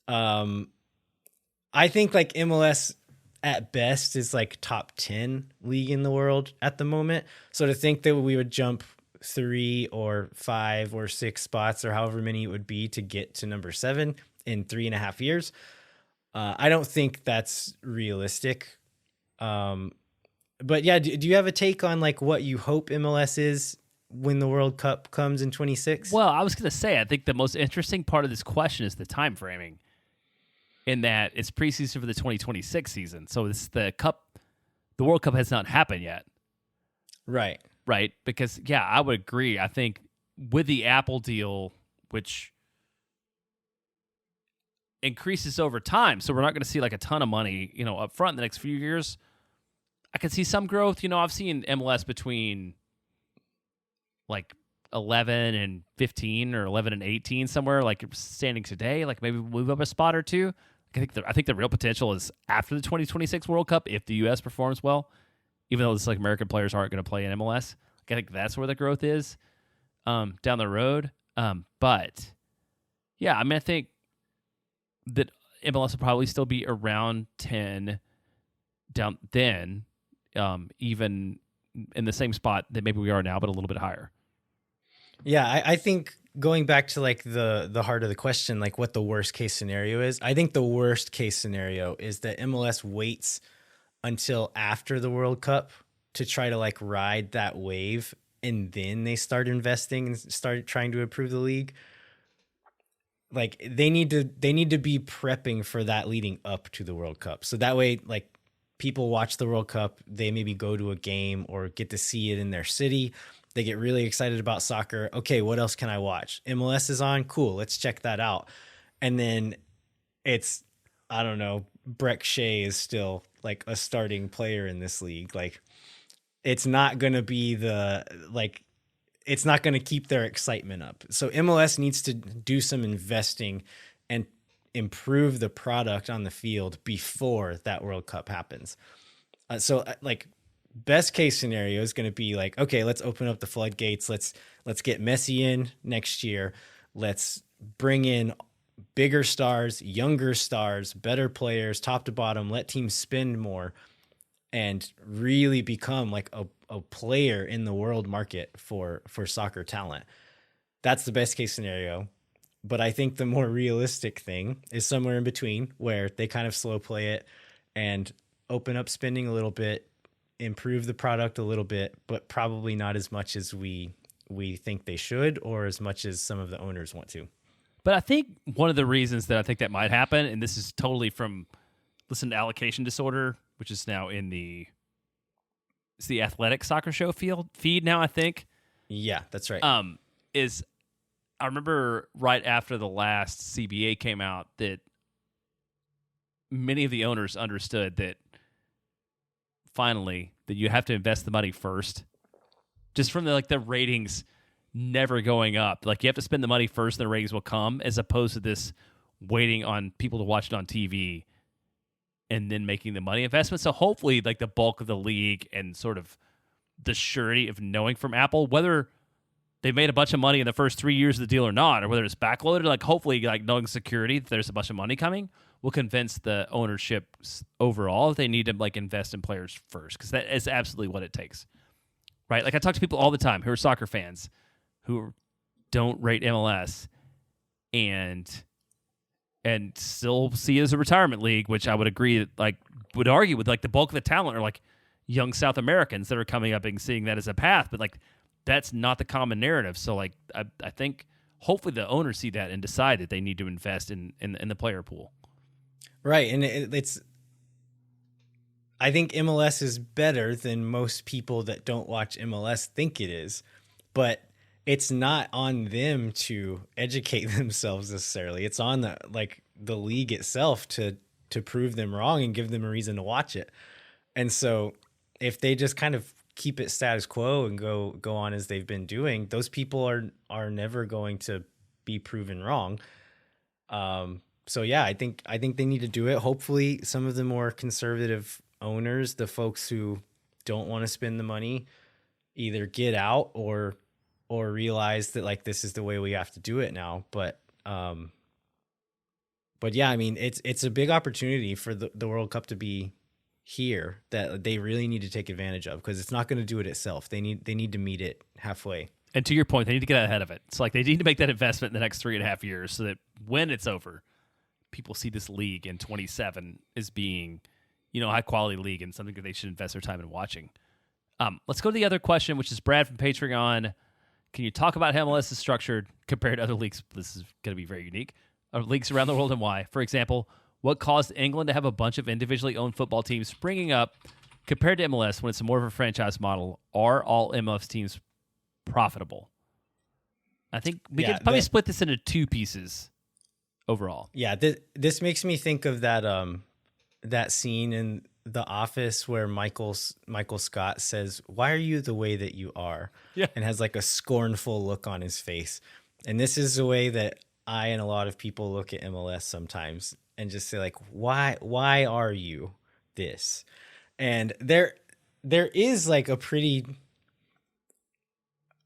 I think like MLS at best is like top 10 league in the world at the moment. So to think that we would jump 3 or 5 or 6 spots or however many it would be to get to number 7 in 3.5 years, I don't think that's realistic. But yeah, do you have a take on like what you hope MLS is when the World Cup comes in 26? Well, I was going to say, I think the most interesting part of this question is the time framing, in that it's preseason for the 2026 season. So it's the World Cup has not happened yet. Right. Right. Because, yeah, I would agree. I think with the Apple deal, which increases over time, so we're not going to see like a ton of money, up front in the next few years. I can see some growth. I've seen MLS between like 11 and 15 or 11 and 18 somewhere, like standing today, like maybe move up a spot or two. I think the real potential is after the 2026 World Cup if the U.S. performs well, even though it's like American players aren't going to play in MLS. I think that's where the growth is down the road. But yeah, I mean, I think that MLS will probably still be around 10 down then, even in the same spot that maybe we are now, but a little bit higher. Yeah, I think going back to like the heart of the question, like what the worst case scenario is, I think the worst case scenario is that MLS waits until after the World Cup to try to like ride that wave, and then they start investing and start trying to improve the league. Like they need to be prepping for that leading up to the World Cup. So that way, like people watch the World Cup, they maybe go to a game or get to see it in their city. They get really excited about soccer. Okay, what else can I watch? MLS is on. Cool, let's check that out. And then it's, I don't know, Breck Shea is still like a starting player in this league. Like it's not going to be it's not going to keep their excitement up. So MLS needs to do some investing and improve the product on the field before that World Cup happens. So best case scenario is going to be like, okay, let's open up the floodgates. Let's get Messi in next year. Let's bring in bigger stars, younger stars, better players, top to bottom, let teams spend more and really become like a player in the world market for soccer talent. That's the best case scenario. But I think the more realistic thing is somewhere in between, where they kind of slow play it and open up spending a little bit, improve the product a little bit, but probably not as much as we think they should, or as much as some of the owners want to. But I think one of the reasons that I think that might happen, and this is totally from Listen to Allocation Disorder, which is now in it's the Athletic Soccer Show feed now, I think. Yeah, that's right. Is I remember right after the last CBA came out that many of the owners understood that finally that you have to invest the money first, just from the ratings never going up. Like, you have to spend the money first, and the ratings will come, as opposed to this waiting on people to watch it on TV and then making the money investment. So hopefully, like, the bulk of the league and sort of the surety of knowing from Apple whether they made a bunch of money in the first 3 years of the deal or not, or whether it's backloaded, like, hopefully, like, knowing security that there's a bunch of money coming will convince the ownership overall that they need to, like, invest in players first, because that is absolutely what it takes, right? Like, I talk to people all the time who are soccer fans who don't rate MLS and still see it as a retirement league, which I would agree that, like, would argue with, like, the bulk of the talent are, like, young South Americans that are coming up and seeing that as a path, but, like, that's not the common narrative. So, like, I think hopefully the owners see that and decide that they need to invest in the player pool. Right, and it's. I think MLS is better than most people that don't watch MLS think it is, but it's not on them to educate themselves necessarily. It's on the league itself to prove them wrong and give them a reason to watch it. And so, if they just kind of keep it status quo and go on as they've been doing, those people are never going to be proven wrong. So yeah, I think they need to do it. Hopefully some of the more conservative owners, the folks who don't want to spend the money, either get out or realize that, like, this is the way we have to do it now. But yeah, I mean, it's a big opportunity for the World Cup to be here that they really need to take advantage of, because it's not going to do it itself. They need to meet it halfway. And to your point, they need to get ahead of it. It's like they need to make that investment in the next 3.5 years so that when it's over, people see this league in 27 as being, high quality league and something that they should invest their time in watching. Let's go to the other question, which is Brad from Patreon. Can you talk about how MLS is structured compared to other leagues? This is going to be very unique. Leagues around the world, and why. For example, what caused England to have a bunch of individually owned football teams springing up compared to MLS when it's more of a franchise model? Are all MLS teams profitable? I think we could probably split this into two pieces overall. Yeah, this makes me think of that scene in The Office where Michael Scott says, "Why are you the way that you are?" Yeah. And has like a scornful look on his face. And this is the way that I and a lot of people look at MLS sometimes, and just say, like, why are you this? And there is, like, a pretty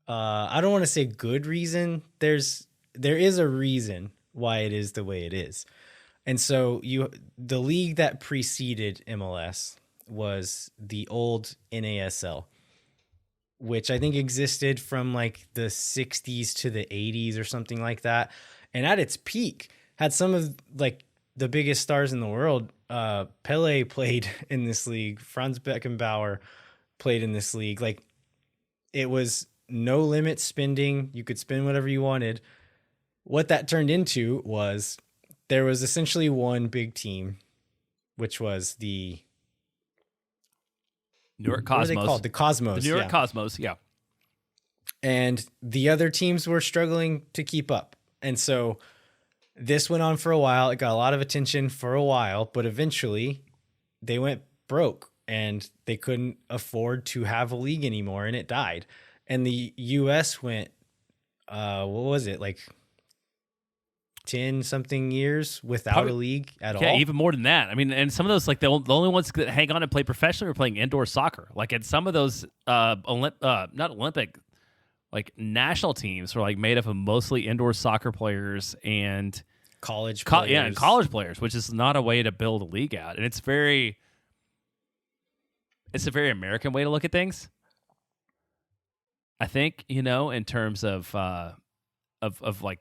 I don't want to say good reason. There is a reason why it is the way it is. And so the league that preceded MLS was the old NASL, which I think existed from, like, the 60s to the 80s or something like that. And at its peak had some of, like, the biggest stars in the world. Pele played in this league. Franz Beckenbauer played in this league. Like, it was no limit spending. You could spend whatever you wanted. What that turned into was there was essentially one big team, which was the New York Cosmos. What are they called? The Cosmos. The New York Cosmos, yeah. And the other teams were struggling to keep up. And so this went on for a while. It got a lot of attention for a while, but eventually they went broke and they couldn't afford to have a league anymore, and it died. And the US went, what was it, like 10 something years without a league at all? Yeah, even more than that. I mean, and some of those, like, the only ones that hang on and play professionally are playing indoor soccer. Like, and some of those not Olympic, like, national teams were, like, made up of mostly indoor soccer players and college players. And college players, which is not a way to build a league out. And it's a very American way to look at things, I think, in terms of like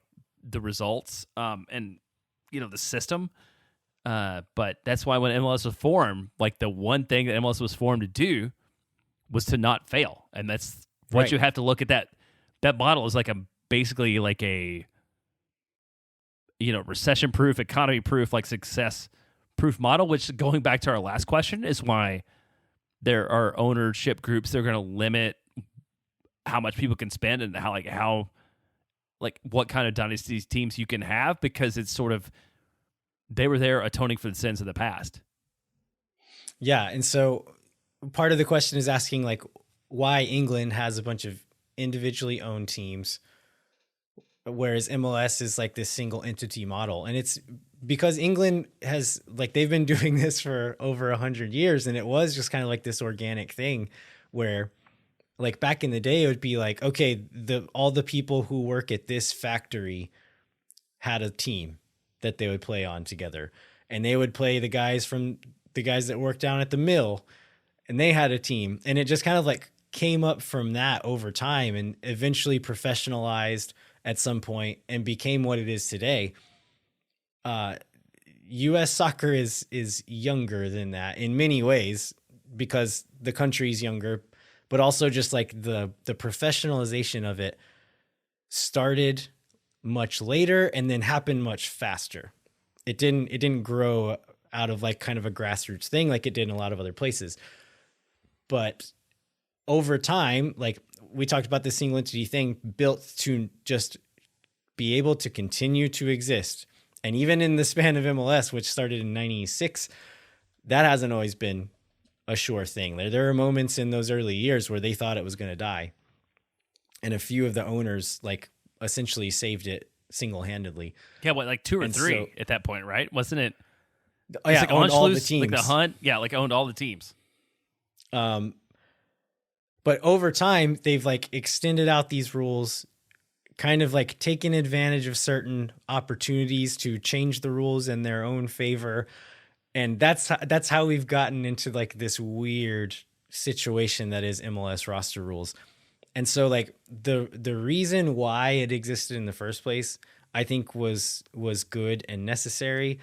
the results and the system. But that's why when MLS was formed, like, the one thing that MLS was formed to do was to not fail. And that's what right. You have to look at that model is like basically like a recession proof, economy proof, like success proof model, which, going back to our last question, is why there are ownership groups that are going to limit how much people can spend and how what kind of dynasty teams you can have, because it's sort of, they were there atoning for the sins of the past. Yeah. And so part of the question is asking, like, why England has a bunch of individually owned teams, whereas MLS is like this single entity model. And it's because England has like, they've been doing this for over 100 years, and it was just kind of like this organic thing where like back in the day, it would be like, okay, all the people who work at this factory had a team that they would play on together, and they would play the guys that worked down at the mill, and they had a team. And it just kind of like came up from that over time and eventually professionalized at some point and became what it is today. US soccer is younger than that in many ways because the country's younger, but also just like the professionalization of it started much later and then happened much faster. It didn't grow out of like kind of a grassroots thing like it did in a lot of other places. But over time, like we talked about this single entity thing built to just be able to continue to exist. And even in the span of MLS, which started in 96, that hasn't always been a sure thing. There are moments in those early years where they thought it was going to die. And a few of the owners like essentially saved it single-handeded. Yeah, what, like 2 or 3 at that point, right? Wasn't it? Oh yeah, like owned all the teams. Like the Hunt, yeah, like owned all the teams. But over time, they've like extended out these rules, kind of like taken advantage of certain opportunities to change the rules in their own favor. And that's how we've gotten into like this weird situation that is MLS roster rules. And so like the reason why it existed in the first place, I think was good and necessary.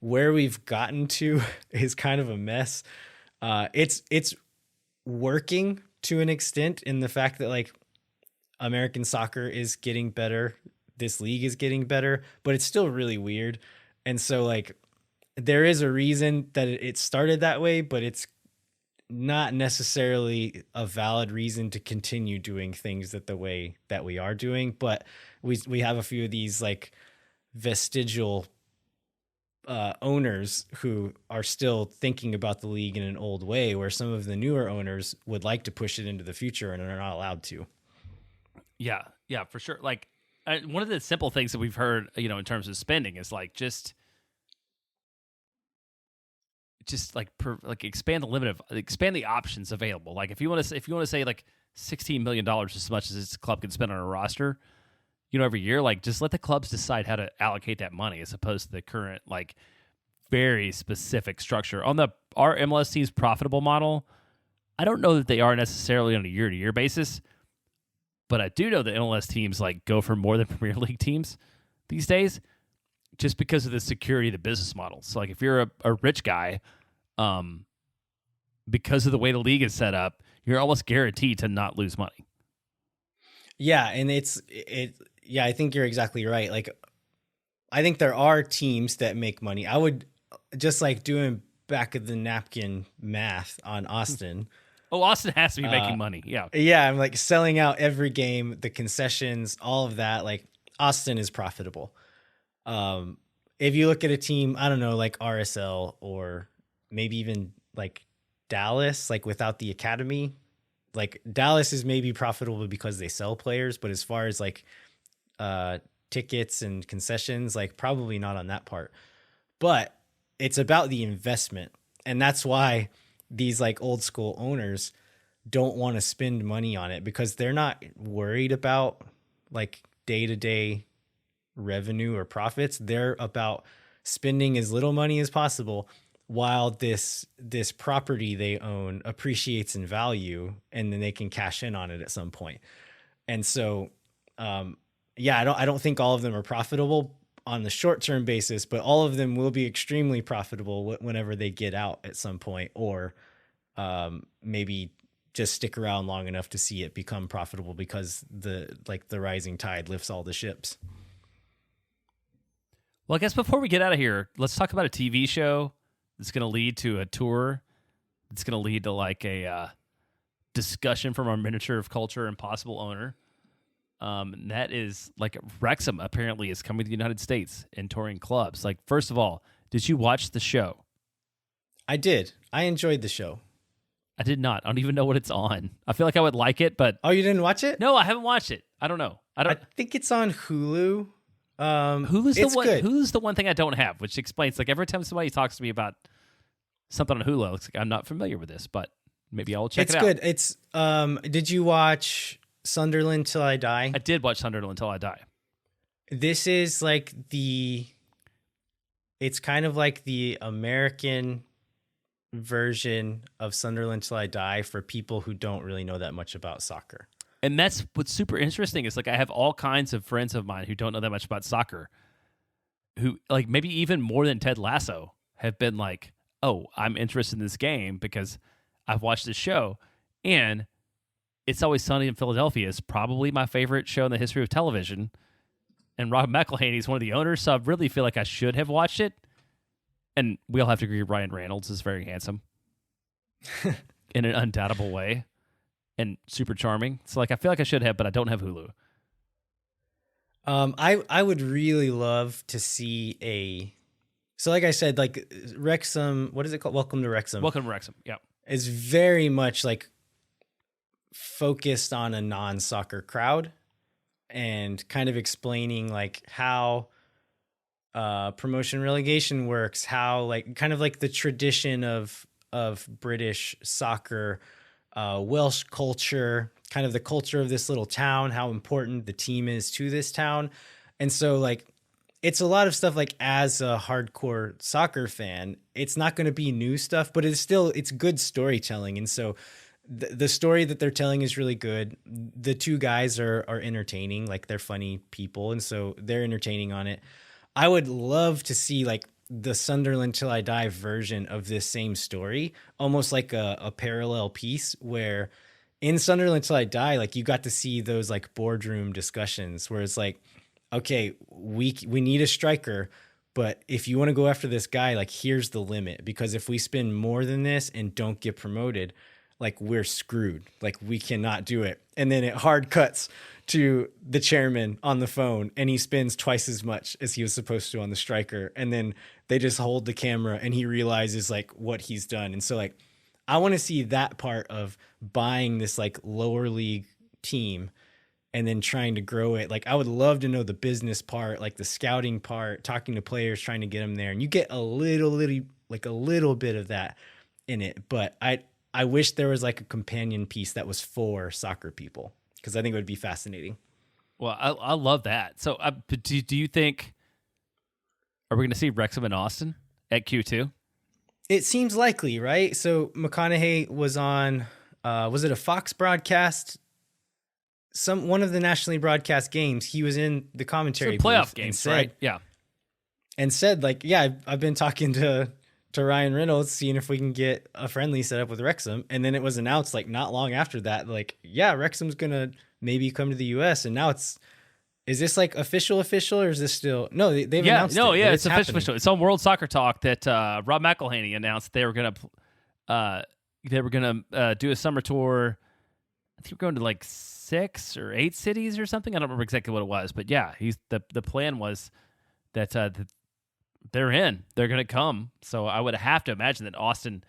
Where we've gotten to is kind of a mess. It's working to an extent in the fact that like American soccer is getting better. This league is getting better, but it's still really weird. And so like there is a reason that it started that way, but it's not necessarily a valid reason to continue doing things the way that we are doing. But we have a few of these like vestigial owners who are still thinking about the league in an old way, where some of the newer owners would like to push it into the future and are not allowed to. Yeah, for sure. Like one of the simple things that we've heard, in terms of spending is like just like expand the options available. Like if you want to say like $16 million as much as this club can spend on a roster, every year, like just let the clubs decide how to allocate that money as opposed to the current like very specific structure. On our MLS team's profitable model, I don't know that they are necessarily on a year-to-year basis, but I do know that MLS teams like go for more than Premier League teams these days just because of the security of the business model. So like if you're a rich guy, because of the way the league is set up, you're almost guaranteed to not lose money. Yeah, and yeah, I think you're exactly right. Like, I think there are teams that make money. I would just like doing back of the napkin math on Austin. Oh, Austin has to be making money. Yeah. Yeah. I'm like selling out every game, the concessions, all of that. Like Austin is profitable. If you look at a team, I don't know, like RSL or maybe even like Dallas, like without the academy, like Dallas is maybe profitable because they sell players, but as far as like tickets and concessions, like probably not on that part. But it's about the investment, and that's why these like old school owners don't want to spend money on it, because they're not worried about like day-to-day revenue or profits. They're about spending as little money as possible while this property they own appreciates in value, and then they can cash in on it at some point. And so, yeah, I don't think all of them are profitable on the short-term basis, but all of them will be extremely profitable whenever they get out at some point, or maybe just stick around long enough to see it become profitable because the rising tide lifts all the ships. Well, I guess before we get out of here, let's talk about a TV show that's going to lead to a tour. It's going to lead to like a discussion from our miniature of culture and possible owner. And that is like Wrexham apparently is coming to the United States and touring clubs. Like, first of all, did you watch the show? I did. I enjoyed the show. I did not. I don't even know what it's on. I feel like I would like it, but Oh, you didn't watch it? no, I haven't watched it. I don't know. I think it's on Hulu. Hulu's the one thing I don't have, which explains like every time somebody talks to me about something on Hulu, it's like I'm not familiar with this, but maybe I'll check it out. It's good. It's did you watch Sunderland Till I Die? I did watch Sunderland Until I Die. This is like it's kind of like the American version of Sunderland Till I Die for people who don't really know that much about soccer. And that's what's super interesting is like I have all kinds of friends of mine who don't know that much about soccer, who like maybe even more than Ted Lasso have been like, oh, I'm interested in this game because I've watched this show. And It's Always Sunny in Philadelphia is probably my favorite show in the history of television. And Rob McElhenney is one of the owners, so I really feel like I should have watched it. And we all have to agree Ryan Reynolds is very handsome in an undoubtable way and super charming. So like I feel like I should have, but I don't have Hulu. I would really love to see so like I said, like Wrexham, what is it called? Welcome to Wrexham. Welcome to Wrexham. Yeah. Is very much like focused on a non-soccer crowd and kind of explaining like how promotion relegation works, how like kind of like the tradition of British soccer, Welsh culture, kind of the culture of this little town, how important the team is to this town. And so like it's a lot of stuff like as a hardcore soccer fan, it's not going to be new stuff, but it's good storytelling. And so the story that they're telling is really good. The two guys are entertaining, like they're funny people. And so they're entertaining on it. I would love to see like the Sunderland Till I Die version of this same story, almost like a parallel piece where in Sunderland Till I Die, like you got to see those like boardroom discussions where it's like, okay, we need a striker, but if you want to go after this guy, like here's the limit, because if we spend more than this and don't get promoted, like we're screwed. Like we cannot do it. And then it hard cuts to the chairman on the phone and he spends twice as much as he was supposed to on the striker. And then they just hold the camera and he realizes like what he's done. And so like, I want to see that part of buying this like lower league team and then trying to grow it. Like I would love to know the business part, like the scouting part, talking to players, trying to get them there. And you get a little bit of that in it. But I wish there was like a companion piece that was for soccer people, because I think it would be fascinating. Well, I love that. So do you think, are we going to see Wrexham and Austin at Q2? It seems likely, right? So McConaughey was on, was it a Fox broadcast? One of the nationally broadcast games. He was in the commentary playoff games, right? Yeah. And said like, yeah, I've been talking to Ryan Reynolds, seeing if we can get a friendly set up with Wrexham. And then it was announced like not long after that, like, yeah, Wrexham's going to maybe come to the US. And now is this like official or is this still, no, they've announced it. Yeah, it's official. It's on World Soccer Talk that Rob McElhenney announced they were going to do a summer tour. I think we're going to like 6 or 8 cities or something. I don't remember exactly what it was, but yeah, the plan was that they're in. They're going to come. So I would have to imagine that Austin,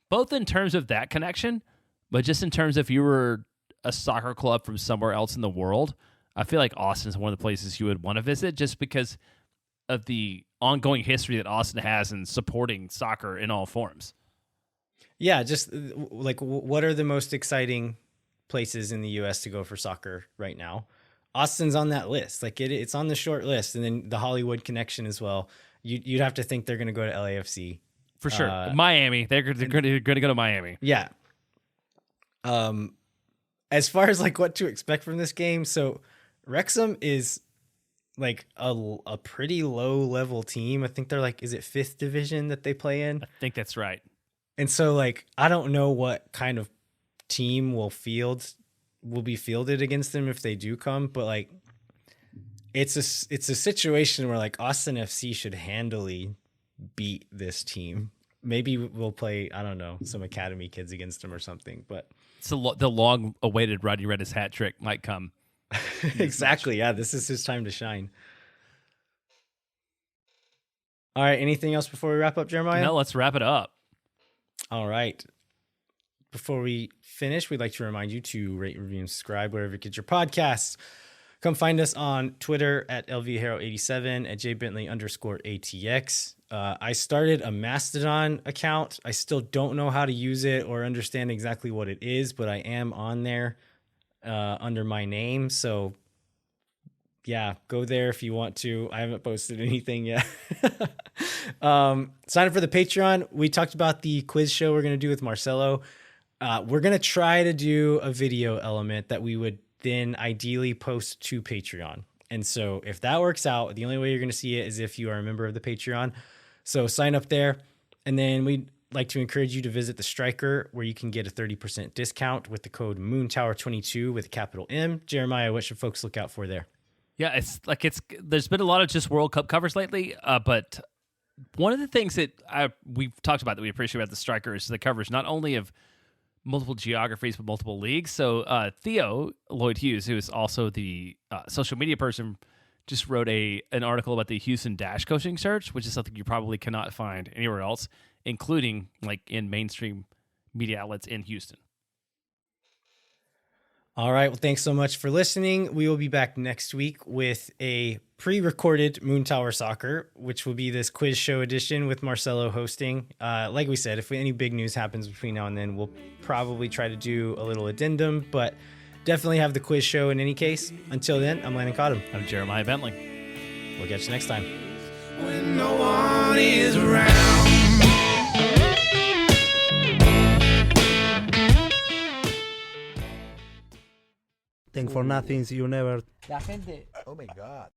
both in terms of that connection, but just in terms of if you were a soccer club from somewhere else in the world, I feel like Austin's one of the places you would want to visit just because of the ongoing history that Austin has in supporting soccer in all forms. Yeah, just like what are the most exciting places in the U.S. to go for soccer right now? Austin's on that list. Like it's on the short list, and then the Hollywood connection as well. You'd have to think they're going to go to LAFC for sure. Miami, they're going to go to Miami. Yeah. As far as like what to expect from this game, so Wrexham is like a pretty low level team. I think they're like, is it 5th division that they play in? I think that's right. And so like I don't know what kind of team will be fielded against them if they do come, but like it's a situation where like Austin FC should handily beat this team. Maybe we'll play, I don't know, some academy kids against them or something, but so the long awaited Rodney Redis hat trick might come. Exactly. Yeah, this is his time to shine. All right, anything else before we wrap up, Jeremiah? No, let's wrap it up. All right. before we finish, we'd like to remind you to rate, review, and subscribe wherever you get your podcasts. Come find us on Twitter at LVHero87, at JBentley_ATX. I started a Mastodon account. I still don't know how to use it or understand exactly what it is, but I am on there under my name. So yeah, go there if you want to. I haven't posted anything yet. Sign up for the Patreon. We talked about the quiz show we're going to do with Marcelo. We're going to try to do a video element that we would then ideally post to Patreon. And so if that works out, the only way you're going to see it is if you are a member of the Patreon. So sign up there. And then we'd like to encourage you to visit the Striker, where you can get a 30% discount with the code MoonTower22 with a capital M. Jeremiah, what should folks look out for there? Yeah, there's been a lot of just World Cup covers lately, but one of the things that we've talked about that we appreciate about the Striker is the coverage not only of multiple geographies but multiple leagues. So Theo Lloyd Hughes, who is also the social media person, just wrote an article about the Houston Dash coaching search, which is something you probably cannot find anywhere else, including like in mainstream media outlets in Houston. All right. Well, thanks so much for listening. We will be back next week with a pre-recorded Moon Tower Soccer, which will be this quiz show edition with Marcelo hosting. Like we said, if any big news happens between now and then, we'll probably try to do a little addendum, but definitely have the quiz show in any case. Until then, I'm Landon Cottom. I'm Jeremiah Bentley. We'll catch you next time. When no one is around. Thank for nothing, see you never. La gente Oh my God.